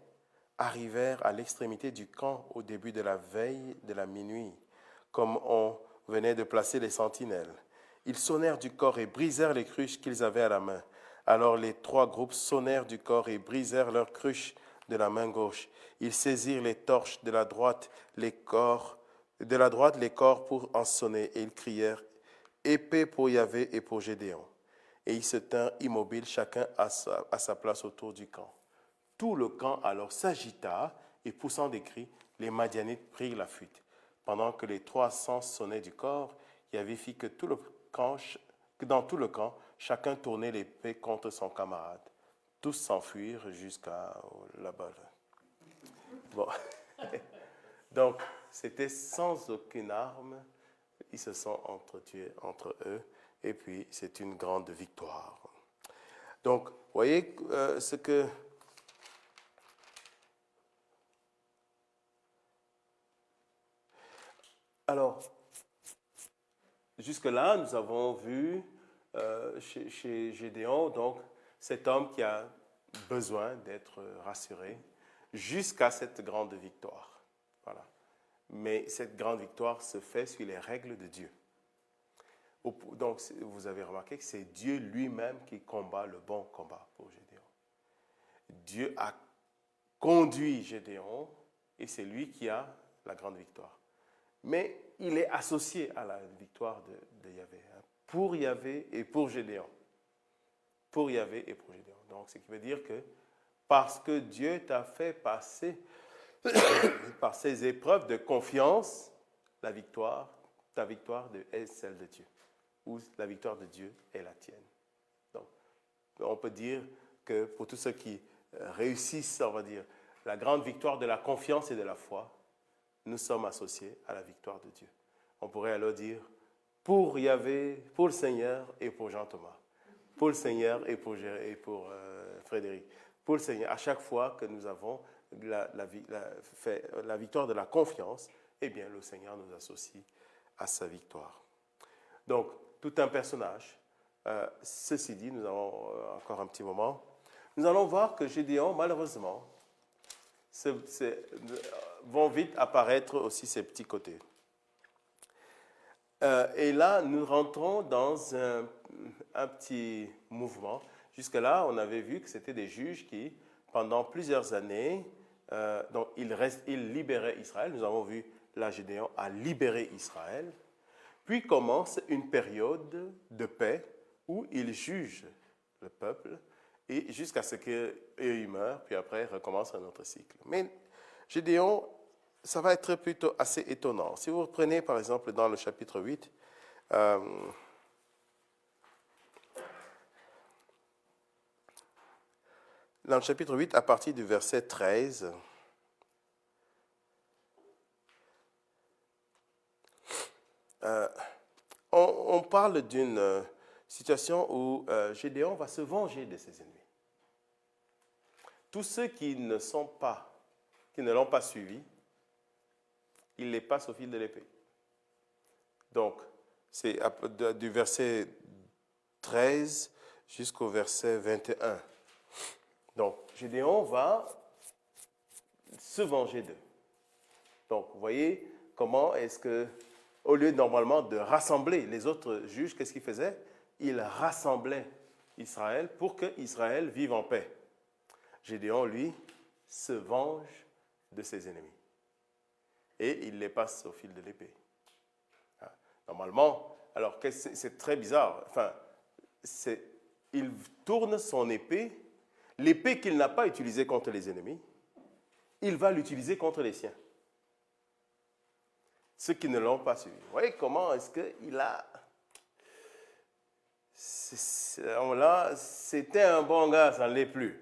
arrivèrent à l'extrémité du camp au début de la veille de la minuit, comme on venait de placer les sentinelles. Ils sonnèrent du corps et brisèrent les cruches qu'ils avaient à la main. Alors les 3 groupes sonnèrent du corps et brisèrent leurs cruches de la main gauche. Ils saisirent les torches de la droite, les corps pour en sonner, et ils crièrent « Épée pour Yahvé et pour Gédéon ». Et ils se tinrent immobiles, chacun à sa place autour du camp. Tout le camp alors s'agita, et poussant des cris, les Madianites prirent la fuite. Pendant que les 300 sonnaient du corps, Yahvé fit que dans tout le camp, chacun tournait l'épée contre son camarade. Tous s'enfuirent jusqu'à là-bas. Bon. Donc, c'était sans aucune arme. Ils se sont entretués entre eux. Et puis, c'est une grande victoire. Donc, vous voyez ce que... Alors, jusque-là, nous avons vu chez Gédéon, donc, cet homme qui a besoin d'être rassuré jusqu'à cette grande victoire. Voilà. Mais cette grande victoire se fait sur les règles de Dieu. Donc, vous avez remarqué que c'est Dieu lui-même qui combat le bon combat pour Gédéon. Dieu a conduit Gédéon et c'est lui qui a la grande victoire. Mais il est associé à la victoire de Yahvé. Pour Yahvé et pour Gédéon. Pour Yahvé et pour Gédéon. Donc, ce qui veut dire que parce que Dieu t'a fait passer par ces épreuves de confiance, ta victoire est celle de Dieu. Ou la victoire de Dieu est la tienne. Donc, on peut dire que pour tous ceux qui réussissent, on va dire, la grande victoire de la confiance et de la foi, nous sommes associés à la victoire de Dieu. On pourrait alors dire, pour Yahvé, pour le Seigneur et pour Jean-Thomas, pour le Seigneur et pour Frédéric, pour le Seigneur, à chaque fois que nous avons la victoire de la confiance, eh bien, le Seigneur nous associe à sa victoire. Donc, tout un personnage. Ceci dit, nous avons encore un petit moment. Nous allons voir que Gédéon, malheureusement, vont vite apparaître aussi ses petits côtés. Et là, nous rentrons dans un petit mouvement. Jusque-là, on avait vu que c'était des juges qui, pendant plusieurs années, donc ils libéraient Israël. Nous avons vu là, Gédéon a libéré Israël. Puis commence une période de paix où il juge le peuple et jusqu'à ce qu'il meure, puis après recommence un autre cycle. Mais Gédéon, ça va être plutôt assez étonnant. Si vous reprenez par exemple dans le chapitre 8, dans le chapitre 8, à partir du verset 13, on parle d'une situation où Gédéon va se venger de ses ennemis. Tous ceux qui ne l'ont pas suivi, il les passe au fil de l'épée. Donc, c'est du verset 13 jusqu'au verset 21. Donc, Gédéon va se venger d'eux. Donc, vous voyez comment est-ce que, au lieu normalement de rassembler les autres juges, qu'est-ce qu'il faisait? Il rassemblait Israël pour que Israël vive en paix. Gédéon, lui, se venge de ses ennemis. Et il les passe au fil de l'épée. Normalement, alors c'est très bizarre. Enfin, il tourne son épée, l'épée qu'il n'a pas utilisée contre les ennemis, il va l'utiliser contre les siens. Ceux qui ne l'ont pas suivi. Vous voyez comment est-ce qu'il a... Là, c'était un bon gars, ça ne l'est plus.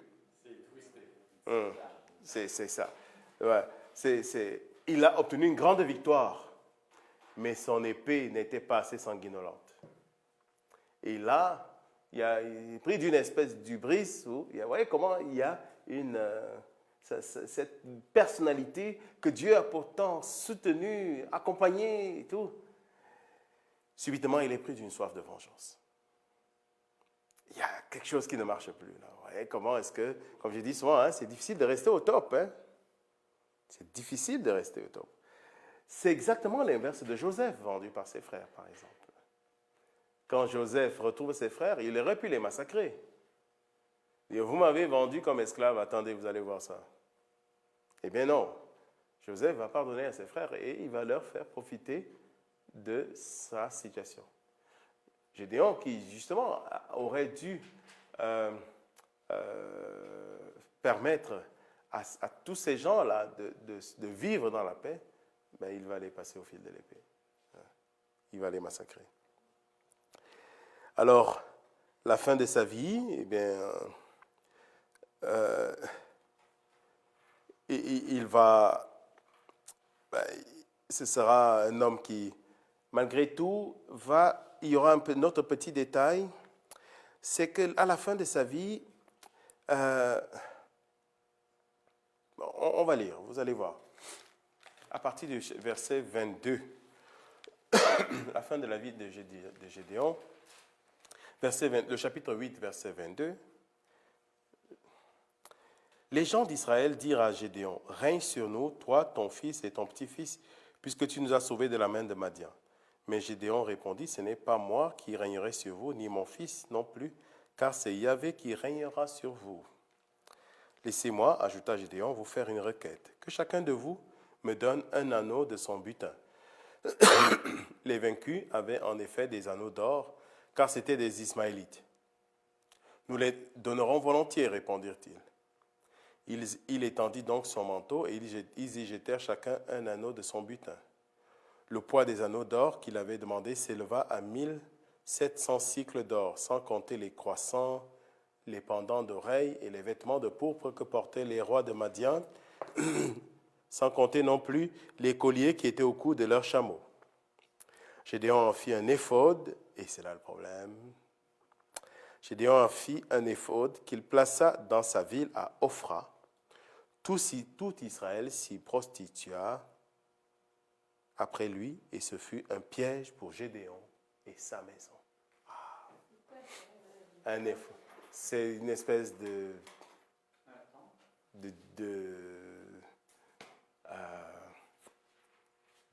C'est ça. Ouais. Il a obtenu une grande victoire, mais son épée n'était pas assez sanguinolente. Et là, il est pris d'une espèce d'hubris où, vous voyez comment il y a cette personnalité que Dieu a pourtant soutenue, accompagnée et tout. Subitement, il est pris d'une soif de vengeance. Il y a quelque chose qui ne marche plus. Là. Vous voyez comment est-ce que, comme je dis souvent, hein, c'est difficile de rester au top. Hein? C'est difficile de rester au top. C'est exactement l'inverse de Joseph, vendu par ses frères, par exemple. Quand Joseph retrouve ses frères, il aurait pu les massacrer. Il dit, vous m'avez vendu comme esclave, attendez, vous allez voir ça. Eh bien non, Joseph va pardonner à ses frères et il va leur faire profiter de sa situation. Gédéon, qui justement aurait dû permettre à tous ces gens-là de vivre dans la paix, ben, il va les passer au fil de l'épée. Il va les massacrer. Alors, la fin de sa vie, eh bien, il va... Ben, ce sera un homme qui, malgré tout, il y aura un autre petit détail, c'est qu'à la fin de sa vie, on va lire, vous allez voir. À partir du verset 22, la fin de la vie de Gédéon, le chapitre 8, verset 22, les gens d'Israël dirent à Gédéon, règne sur nous, toi, ton fils et ton petit-fils, puisque tu nous as sauvés de la main de Madian. Mais Gédéon répondit, ce n'est pas moi qui régnerai sur vous, ni mon fils non plus, car c'est Yahvé qui régnera sur vous. Laissez-moi, ajouta Gédéon, vous faire une requête, que chacun de vous me donne un anneau de son butin. Les vaincus avaient en effet des anneaux d'or, car c'étaient des Ismaélites. Nous les donnerons volontiers, répondirent-ils. Il étendit donc son manteau et ils y jetèrent chacun un anneau de son butin. Le poids des anneaux d'or qu'il avait demandé s'éleva à 1700 cycles d'or, sans compter les croissants, les pendants d'oreilles et les vêtements de pourpre que portaient les rois de Madian, sans compter non plus les colliers qui étaient au cou de leurs chameaux. Gédéon en fit un éphod, et c'est là le problème. Gédéon en fit un éphod qu'il plaça dans sa ville à Ophra. Tout Israël s'y prostitua après lui, et ce fut un piège pour Gédéon et sa maison. Un éphod. C'est une espèce de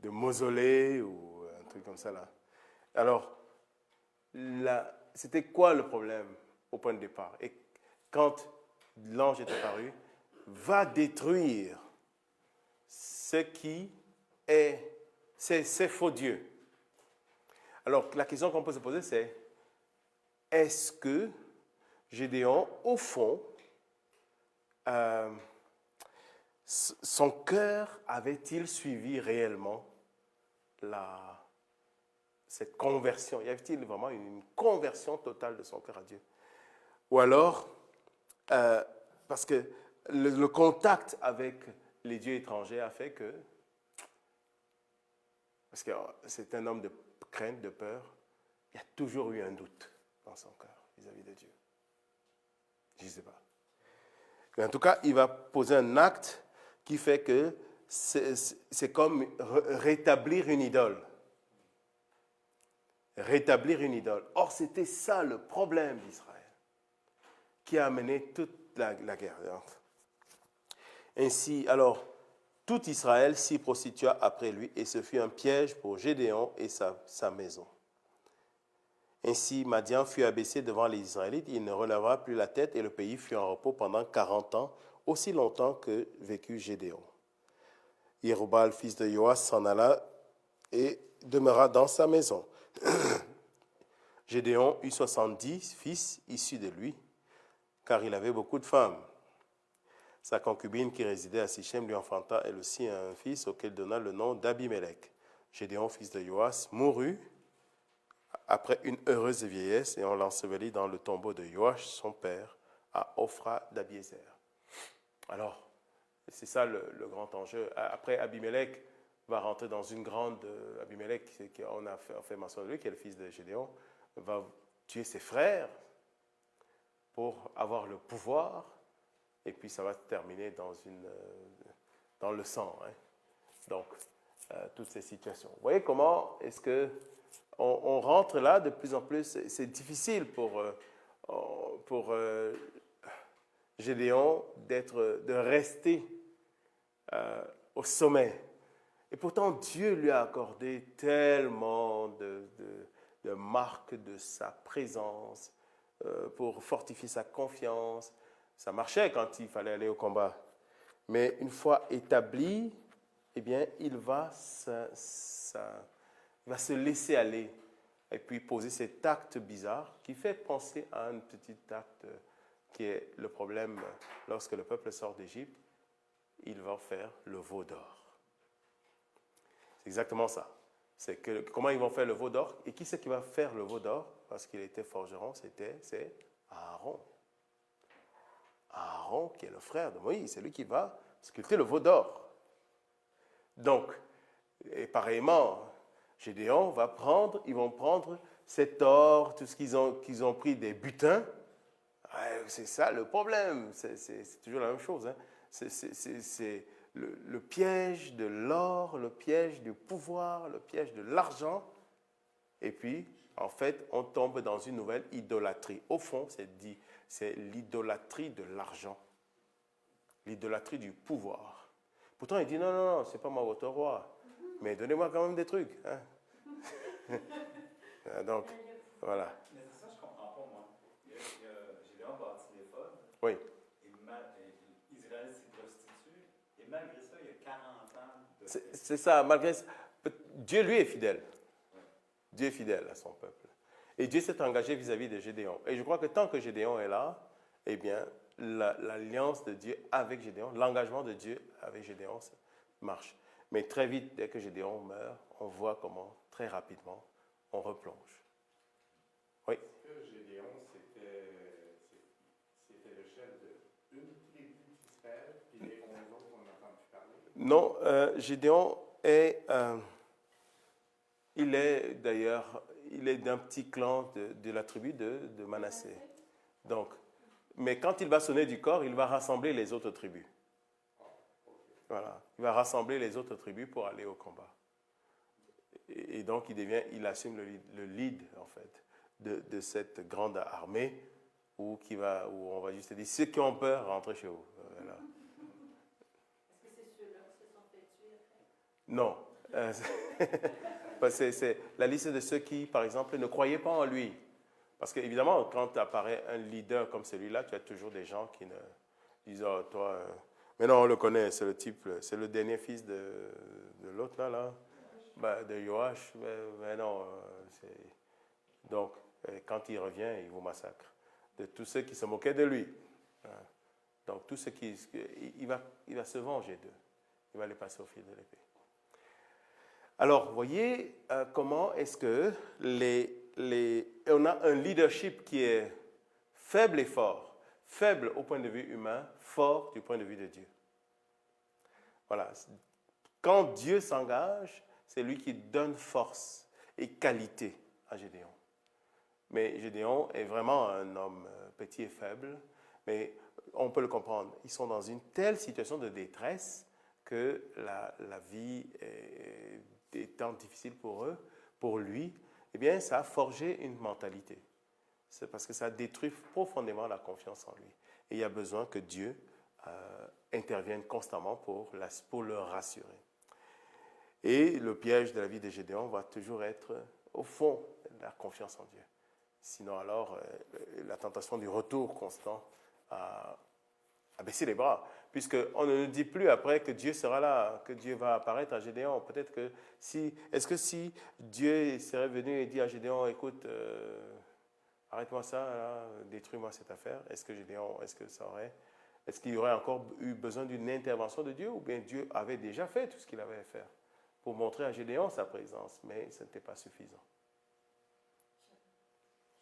mausolée ou un truc comme ça là. Alors, c'était quoi le problème au point de départ? Et quand l'ange est apparu, va détruire ce qui est ces faux dieux. Alors, la question qu'on peut se poser, c'est est-ce que Gédéon, au fond, son cœur avait-il suivi réellement cette conversion? Y avait-il vraiment une conversion totale de son cœur à Dieu? Ou alors, parce que le contact avec les dieux étrangers a fait que, parce que c'est un homme de crainte, de peur, il y a toujours eu un doute dans son cœur vis-à-vis de Dieu. Je ne sais pas. Mais en tout cas, il va poser un acte qui fait que c'est comme rétablir une idole. Rétablir une idole. Or, c'était ça le problème d'Israël, qui a amené toute la guerre. Ainsi, alors, tout Israël s'y prostitua après lui, et ce fut un piège pour Gédéon et sa maison. Ainsi, Madian fut abaissé devant les Israélites, il ne releva plus la tête, et le pays fut en repos pendant 40 ans, aussi longtemps que vécut Gédéon. Jéroboam, fils de Joas, s'en alla et demeura dans sa maison. Gédéon eut 70 fils issus de lui, car il avait beaucoup de femmes. Sa concubine qui résidait à Sichem lui enfanta elle aussi un fils auquel donna le nom d'Abimelech. Gédéon, fils de Joas, mourut après une heureuse vieillesse et on l'ensevelit dans le tombeau de Joach, son père, à Ophra d'Abiézer. Alors, c'est ça le grand enjeu. Après, Abimelech va rentrer dans une grande... Abimelech, on a fait mention de lui, qui est le fils de Gédéon, va tuer ses frères pour avoir le pouvoir, et puis ça va terminer dans le sang. Hein. Donc, toutes ces situations. Vous voyez comment est-ce que on rentre là de plus en plus. C'est difficile pour Gédéon de rester au sommet. Et pourtant, Dieu lui a accordé tellement de marques de sa présence pour fortifier sa confiance. Ça marchait quand il fallait aller au combat. Mais une fois établi, eh bien, il va va se laisser aller et puis poser cet acte bizarre qui fait penser à un petit acte qui est le problème lorsque le peuple sort d'Égypte. Il va faire le veau d'or. C'est exactement ça. C'est comment ils vont faire le veau d'or. Et qui c'est qui va faire le veau d'or? Parce qu'il était forgeron, c'est Aaron. Aaron, qui est le frère de Moïse, c'est lui qui va sculpter le veau d'or. Donc, et pareillement, Gédéon ils vont prendre cet or, tout ce qu'ils ont pris des butins. C'est ça le problème, c'est toujours la même chose. Hein. C'est le piège de l'or, le piège du pouvoir, le piège de l'argent. Et puis, en fait, on tombe dans une nouvelle idolâtrie. Au fond, c'est l'idolâtrie de l'argent, l'idolâtrie du pouvoir. Pourtant, il dit non, c'est pas moi votre roi. Mais donnez-moi quand même des trucs. Hein. Donc, voilà. Mais c'est ça, je comprends pas, moi. Gédéon bâtit l'éphod. Oui. Et Israël s'y prostitue. Et malgré ça, il y a 40 ans de... C'est ça, malgré ça. Dieu, lui, est fidèle. Oui. Dieu est fidèle à son peuple. Et Dieu s'est engagé vis-à-vis de Gédéon. Et je crois que tant que Gédéon est là, eh bien, l'alliance de Dieu avec Gédéon, l'engagement de Dieu avec Gédéon marche. Mais très vite, dès que Gédéon meurt, on voit comment, très rapidement, on replonge. Oui. Est-ce que Gédéon, c'était le chef d'une tribu d'Israël, puis les 11 autres, on n'a entendu parler? Non, Gédéon il est d'ailleurs, d'un petit clan de la tribu de Manassé. Donc, mais quand il va sonner du corps, il va rassembler les autres tribus. Voilà. Il va rassembler les autres tribus pour aller au combat. Et donc, il assume le lead, en fait, de cette grande armée où on va juste dire, ceux qui ont peur, rentrez chez vous. Voilà. Est-ce que c'est ceux-là qui se sont fait tuer après? Non. C'est la liste de ceux qui, par exemple, ne croyaient pas en lui. Parce qu'évidemment, quand apparaît un leader comme celui-là, tu as toujours des gens qui disent, oh, toi, mais non, on le connaît, c'est le type, c'est le dernier fils de l'autre là, de Joach, mais non, donc, quand il revient, il vous massacre. De tous ceux qui se moquaient de lui. Donc, tous ceux il va se venger d'eux. Il va les passer au fil de l'épée. Alors, voyez comment est-ce que on a un leadership qui est faible et fort. Faible au point de vue humain, fort du point de vue de Dieu. Voilà. Quand Dieu s'engage, c'est lui qui donne force et qualité à Gédéon. Mais Gédéon est vraiment un homme petit et faible, mais on peut le comprendre. Ils sont dans une telle situation de détresse que la vie est tant difficile pour eux, pour lui. Eh bien, ça a forgé une mentalité. C'est parce que ça détruit profondément la confiance en lui. Et il y a besoin que Dieu intervienne constamment pour le rassurer. Et le piège de la vie de Gédéon va toujours être, au fond, la confiance en Dieu. Sinon, alors, la tentation du retour constant à baisser les bras. Puisqu'on ne nous dit plus après que Dieu sera là, que Dieu va apparaître à Gédéon. Peut-être que est-ce que si Dieu serait venu et dit à Gédéon, écoute, arrête-moi ça, là, détruis-moi cette affaire, est-ce qu'il y aurait encore eu besoin d'une intervention de Dieu, ou bien Dieu avait déjà fait tout ce qu'il avait à faire pour montrer à Gédéon sa présence, mais ce n'était pas suffisant.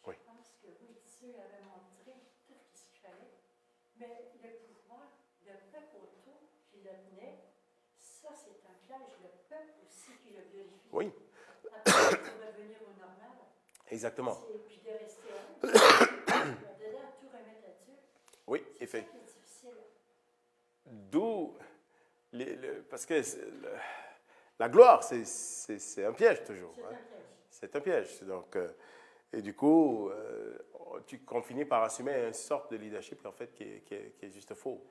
Je pense que oui, Dieu avait montré tout ce qu'il fallait, mais le pouvoir, le peuple autour qui le tenait, ça c'est un piège, le peuple aussi qui le glorifie. Oui. Après, pour revenir au normal. Exactement. Puis de rester dedans, tout remettre à Dieu. Oui, effectivement. C'est difficile. D'où, parce que la gloire, c'est un piège toujours. C'est un piège. C'est un piège. Donc, et du coup, on finit par assumer une sorte de leadership en fait qui est juste faux.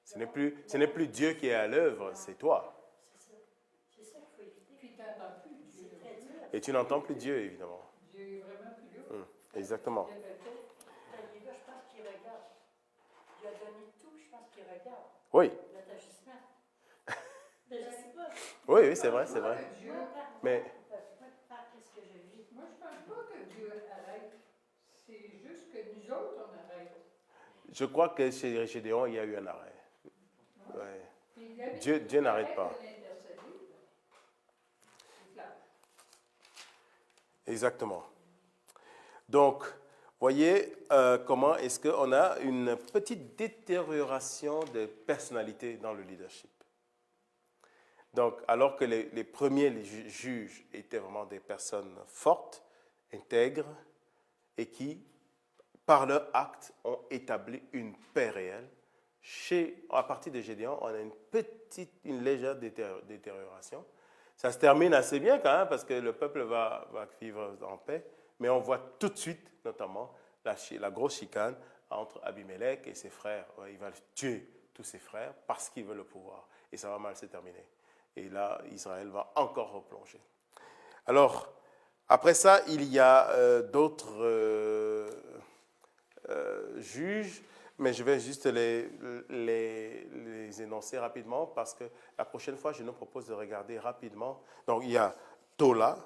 Ce n'est plus Dieu qui est à l'œuvre, c'est toi. C'est ça qu'il faut éviter. Puis tu n'entends plus Dieu. C'est très dur. Et tu n'entends plus Dieu, évidemment. Dieu est vraiment plus là. Exactement. Je pense qu'il regarde. Il a donné tout, je pense qu'il regarde. Oui. Notre agissement. Mais je ne sais pas. Oui, c'est vrai. Dieu, Mais Qu'est-ce que je vis? moi, je ne pense pas que Dieu arrête. C'est juste que nous autres, on arrête. je crois que chez Gédéon, il y a eu un arrêt. Ouais. Puis David, Dieu n'arrête pas. de l'intercéder. C'est clair. Exactement. Donc, voyez comment est-ce qu'on a une petite détérioration de personnalité dans le leadership. Donc, alors que les premiers juges étaient vraiment des personnes fortes, intègres, et qui, par leur acte, ont établi une paix réelle, à partir de Gédéon, on a une légère détérioration. Ça se termine assez bien quand même, parce que le peuple va vivre en paix, mais on voit tout de suite, notamment, la grosse chicane entre Abimelech et ses frères. Il va tuer tous ses frères parce qu'il veut le pouvoir. Et ça va mal se terminer. Et là, Israël va encore replonger. Alors, après ça, il y a d'autres juges, mais je vais juste les énoncer rapidement parce que la prochaine fois, je nous propose de regarder rapidement. Donc, il y a Tola.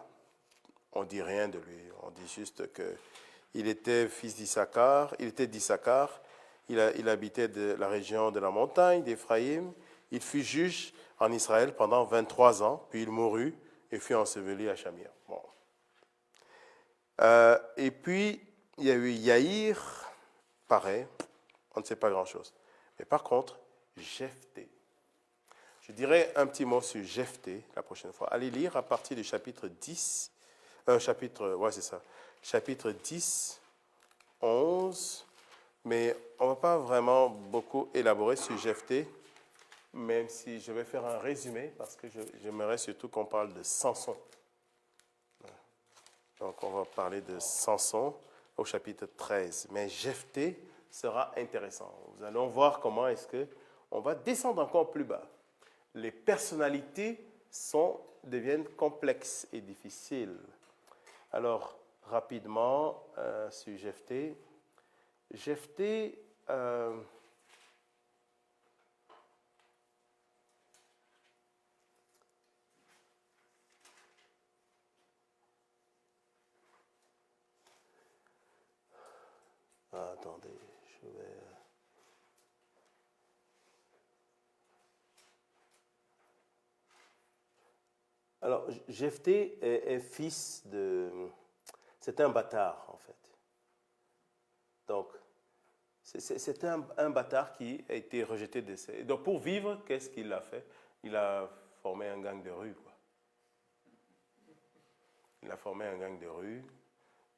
On ne dit rien de lui. On dit juste qu'il était fils d'Issachar. Il était d'Issachar. Il habitait de la région de la montagne d'Éphraïm. Il fut juge en Israël pendant 23 ans, puis il mourut et fut enseveli à Shamir. Bon. Et puis, il y a eu Yaïr, pareil, on ne sait pas grand-chose. Mais par contre, Jephthé. Je dirais un petit mot sur Jephthé la prochaine fois. Allez lire à partir du chapitre 10, chapitre 10, 11, mais on ne va pas vraiment beaucoup élaborer sur Jephthé, même si je vais faire un résumé, parce que j'aimerais surtout qu'on parle de Samson. Donc, on va parler de Samson au chapitre 13. Mais Jephthé sera intéressant. Nous allons voir comment est-ce qu'on va descendre encore plus bas. Les personnalités deviennent complexes et difficiles. Alors, rapidement, sur Jephthé. Jephthé, attendez, je vais... Alors, Jephthé est fils de... C'est un bâtard, en fait. Donc, c'est un bâtard qui a été rejeté de ses... Donc, pour vivre, qu'est-ce qu'il a fait? Il a formé un gang de rue, quoi. Il a formé un gang de rue,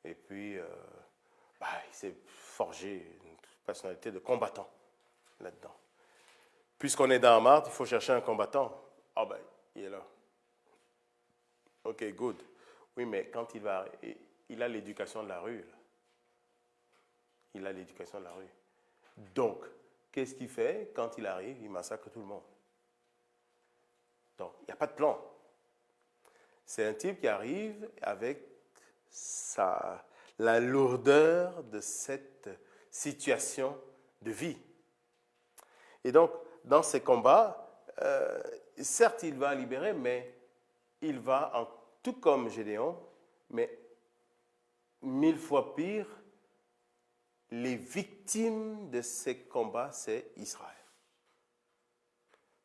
et puis, il s'est forgé une personnalité de combattant là-dedans. Puisqu'on est dans Marthe, il faut chercher un combattant. Ah ben, il est là. Ok, good. Oui, mais quand il a l'éducation de la rue. Là. Il a l'éducation de la rue. Donc, qu'est-ce qu'il fait? Quand il arrive, il massacre tout le monde. Donc, il n'y a pas de plan. C'est un type qui arrive avec la lourdeur de cette situation de vie. Et donc, dans ces combats, certes, il va libérer, mais il va, tout comme Gédéon, mais 1000 fois pire, les victimes de ces combats, c'est Israël.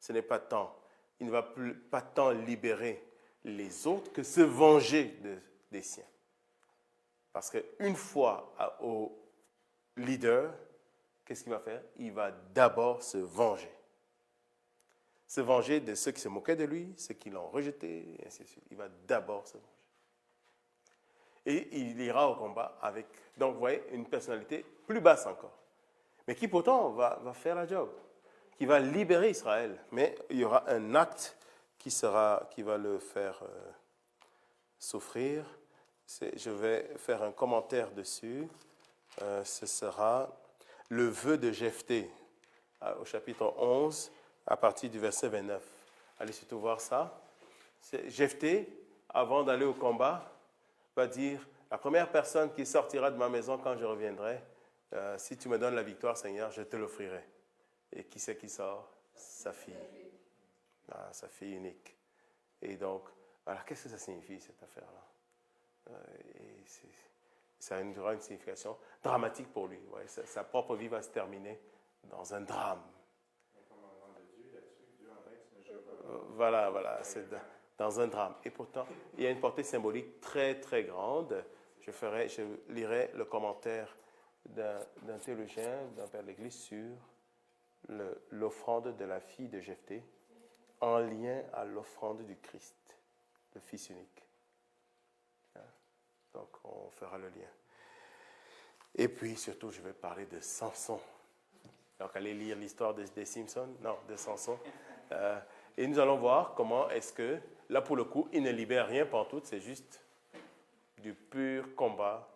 Ce n'est pas tant, il ne va pas tant libérer les autres que se venger des siens. Parce qu'une fois au leader, qu'est-ce qu'il va faire? Il va d'abord se venger. Se venger de ceux qui se moquaient de lui, ceux qui l'ont rejeté, et ainsi de suite. Il va d'abord se venger. Et il ira au combat avec, donc vous voyez, une personnalité plus basse encore. Mais qui pourtant va faire la job, qui va libérer Israël. Mais il y aura un acte qui va le faire souffrir. Je vais faire un commentaire dessus. Ce sera le vœu de Jephthé, au chapitre 11, à partir du verset 29. Allez surtout voir ça. Jephthé, avant d'aller au combat, va dire, la première personne qui sortira de ma maison quand je reviendrai, si tu me donnes la victoire, Seigneur, je te l'offrirai. Et qui c'est qui sort? Sa fille. Sa fille unique. Et donc, voilà, qu'est-ce que ça signifie, cette affaire-là? Et ça aura une signification dramatique pour lui. Ouais, sa propre vie va se terminer dans un drame. Voilà, c'est dans un drame. Et pourtant, il y a une portée symbolique très, très grande. Je lirai le commentaire d'un théologien, d'un père de l'Église sur l'offrande de la fille de Jephthé en lien à l'offrande du Christ, le Fils unique. Donc, on fera le lien. Et puis, surtout, je vais parler de Samson. Donc, allez lire l'histoire des Simpsons, non, de Samson. Et nous allons voir comment est-ce que, là pour le coup, il ne libère rien pantoute, c'est juste du pur combat.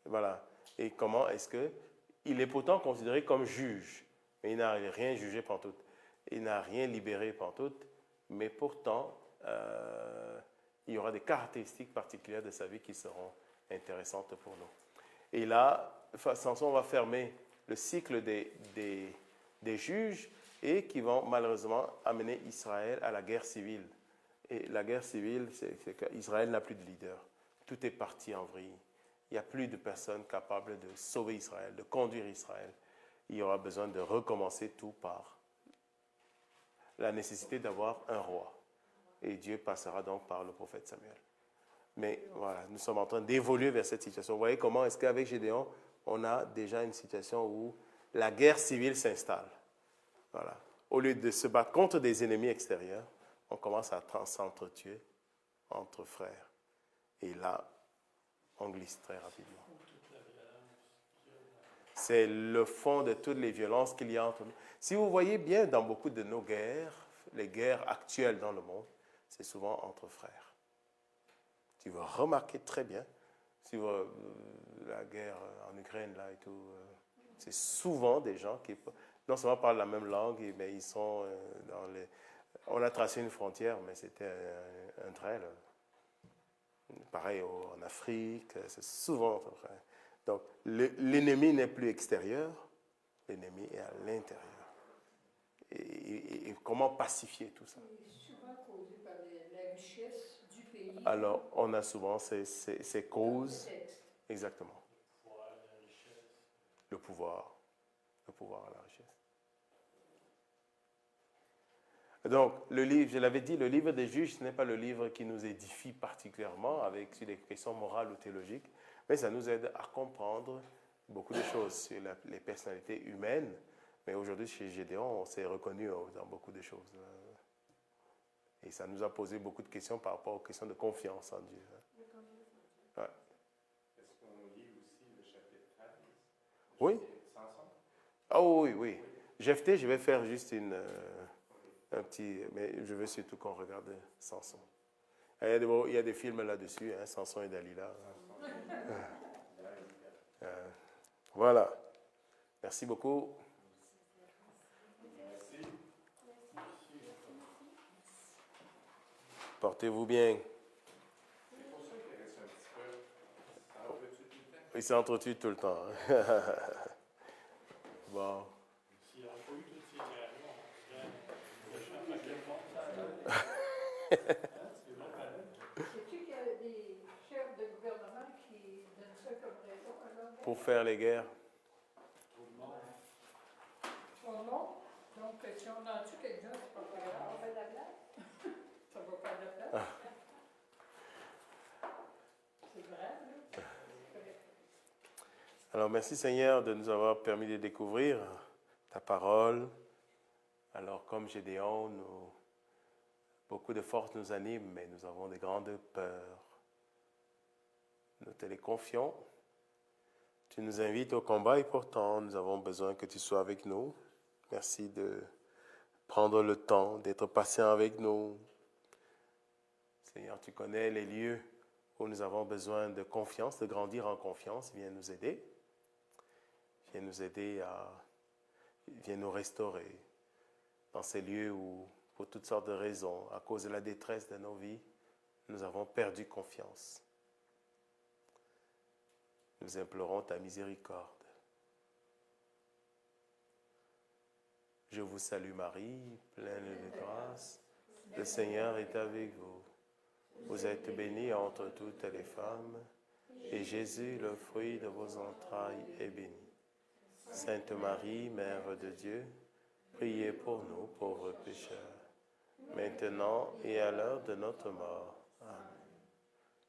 Voilà. Et comment est-ce qu'il est pourtant considéré comme juge, mais il n'a rien jugé pantoute. Il n'a rien libéré pantoute, mais pourtant, il y aura des caractéristiques particulières de sa vie qui seront intéressantes pour nous. Et là, Samson va fermer le cycle des juges et qui vont malheureusement amener Israël à la guerre civile. Et la guerre civile, c'est qu'Israël n'a plus de leader. Tout est parti en vrille. Il n'y a plus de personnes capables de sauver Israël, de conduire Israël. Il y aura besoin de recommencer tout par la nécessité d'avoir un roi. Et Dieu passera donc par le prophète Samuel. Mais voilà, nous sommes en train d'évoluer vers cette situation. Vous voyez comment est-ce qu'avec Gédéon, on a déjà une situation où la guerre civile s'installe. Voilà. Au lieu de se battre contre des ennemis extérieurs, on commence à s'entretuer entre frères. Et là, on glisse très rapidement. C'est le fond de toutes les violences qu'il y a entre nous. Si vous voyez bien dans beaucoup de nos guerres, les guerres actuelles dans le monde, c'est souvent entre frères. Tu vas remarquer très bien, si la guerre en Ukraine là et tout, c'est souvent des gens qui non seulement parlent la même langue, mais ils sont On a tracé une frontière, mais c'était un trait. Là. Pareil en Afrique, c'est souvent vrai. Donc, l'ennemi n'est plus extérieur, l'ennemi est à l'intérieur. Et comment pacifier tout ça? C'est souvent causé par la richesse du pays. Alors, on a souvent ces causes. Exactement. Le pouvoir, la richesse. Donc, le livre, je l'avais dit, le livre des juges, ce n'est pas le livre qui nous édifie particulièrement avec sur des questions morales ou théologiques, mais ça nous aide à comprendre beaucoup de choses sur les personnalités humaines. Mais aujourd'hui, chez Gédéon, on s'est reconnu dans beaucoup de choses. Et ça nous a posé beaucoup de questions par rapport aux questions de confiance en Dieu. Ouais. Est-ce qu'on lit aussi le chapitre 13? Oui. Samson? Oh oui, oui. Jephthé, je vais faire juste un petit... Mais je veux surtout qu'on regarde Samson. Il y a des films là-dessus, hein, Samson et Dalila. Voilà. Merci beaucoup. Portez-vous bien. C'est pour ça qu'il reste un petit peu. Ça entretue tout le temps. Il s'entretue tout le temps. Bon. S'il n'y avait pas eu toutes ces guerres-là, on serait le paquet de monde, ça. C'est vrai, pareil. Sais-tu qu'il y a des chefs de gouvernement qui donnent ça comme raison à leur Pour faire les guerres. Tout le monde. Oh non. Donc, si on en tue quelqu'un, c'est pas grave. On fait de la place. Ça va faire de la place. C'est grave, là. Alors, merci Seigneur de nous avoir permis de découvrir ta parole. Alors, comme Gédéon, beaucoup de force nous anime, mais nous avons des grandes peurs. Nous te les confions. Tu nous invites au combat et pourtant, nous avons besoin que tu sois avec nous. Merci de prendre le temps, d'être patient avec nous. Seigneur, tu connais les lieux où nous avons besoin de confiance, de grandir en confiance. Viens nous aider. Viens nous aider viens nous restaurer dans ces lieux où, pour toutes sortes de raisons, à cause de la détresse de nos vies, nous avons perdu confiance. Nous implorons ta miséricorde. Je vous salue Marie, pleine de grâce. Le Seigneur est avec vous. Vous êtes bénie entre toutes les femmes, et Jésus, le fruit de vos entrailles, est béni. Sainte Marie, Mère de Dieu, priez pour nous, pauvres pécheurs, maintenant et à l'heure de notre mort. Amen.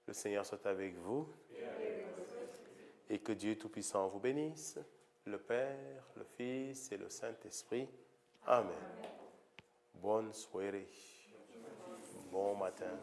Le Seigneur soit avec vous, et que Dieu Tout-Puissant vous bénisse, le Père, le Fils et le Saint-Esprit. Amen. Bonne soirée. Bon matin.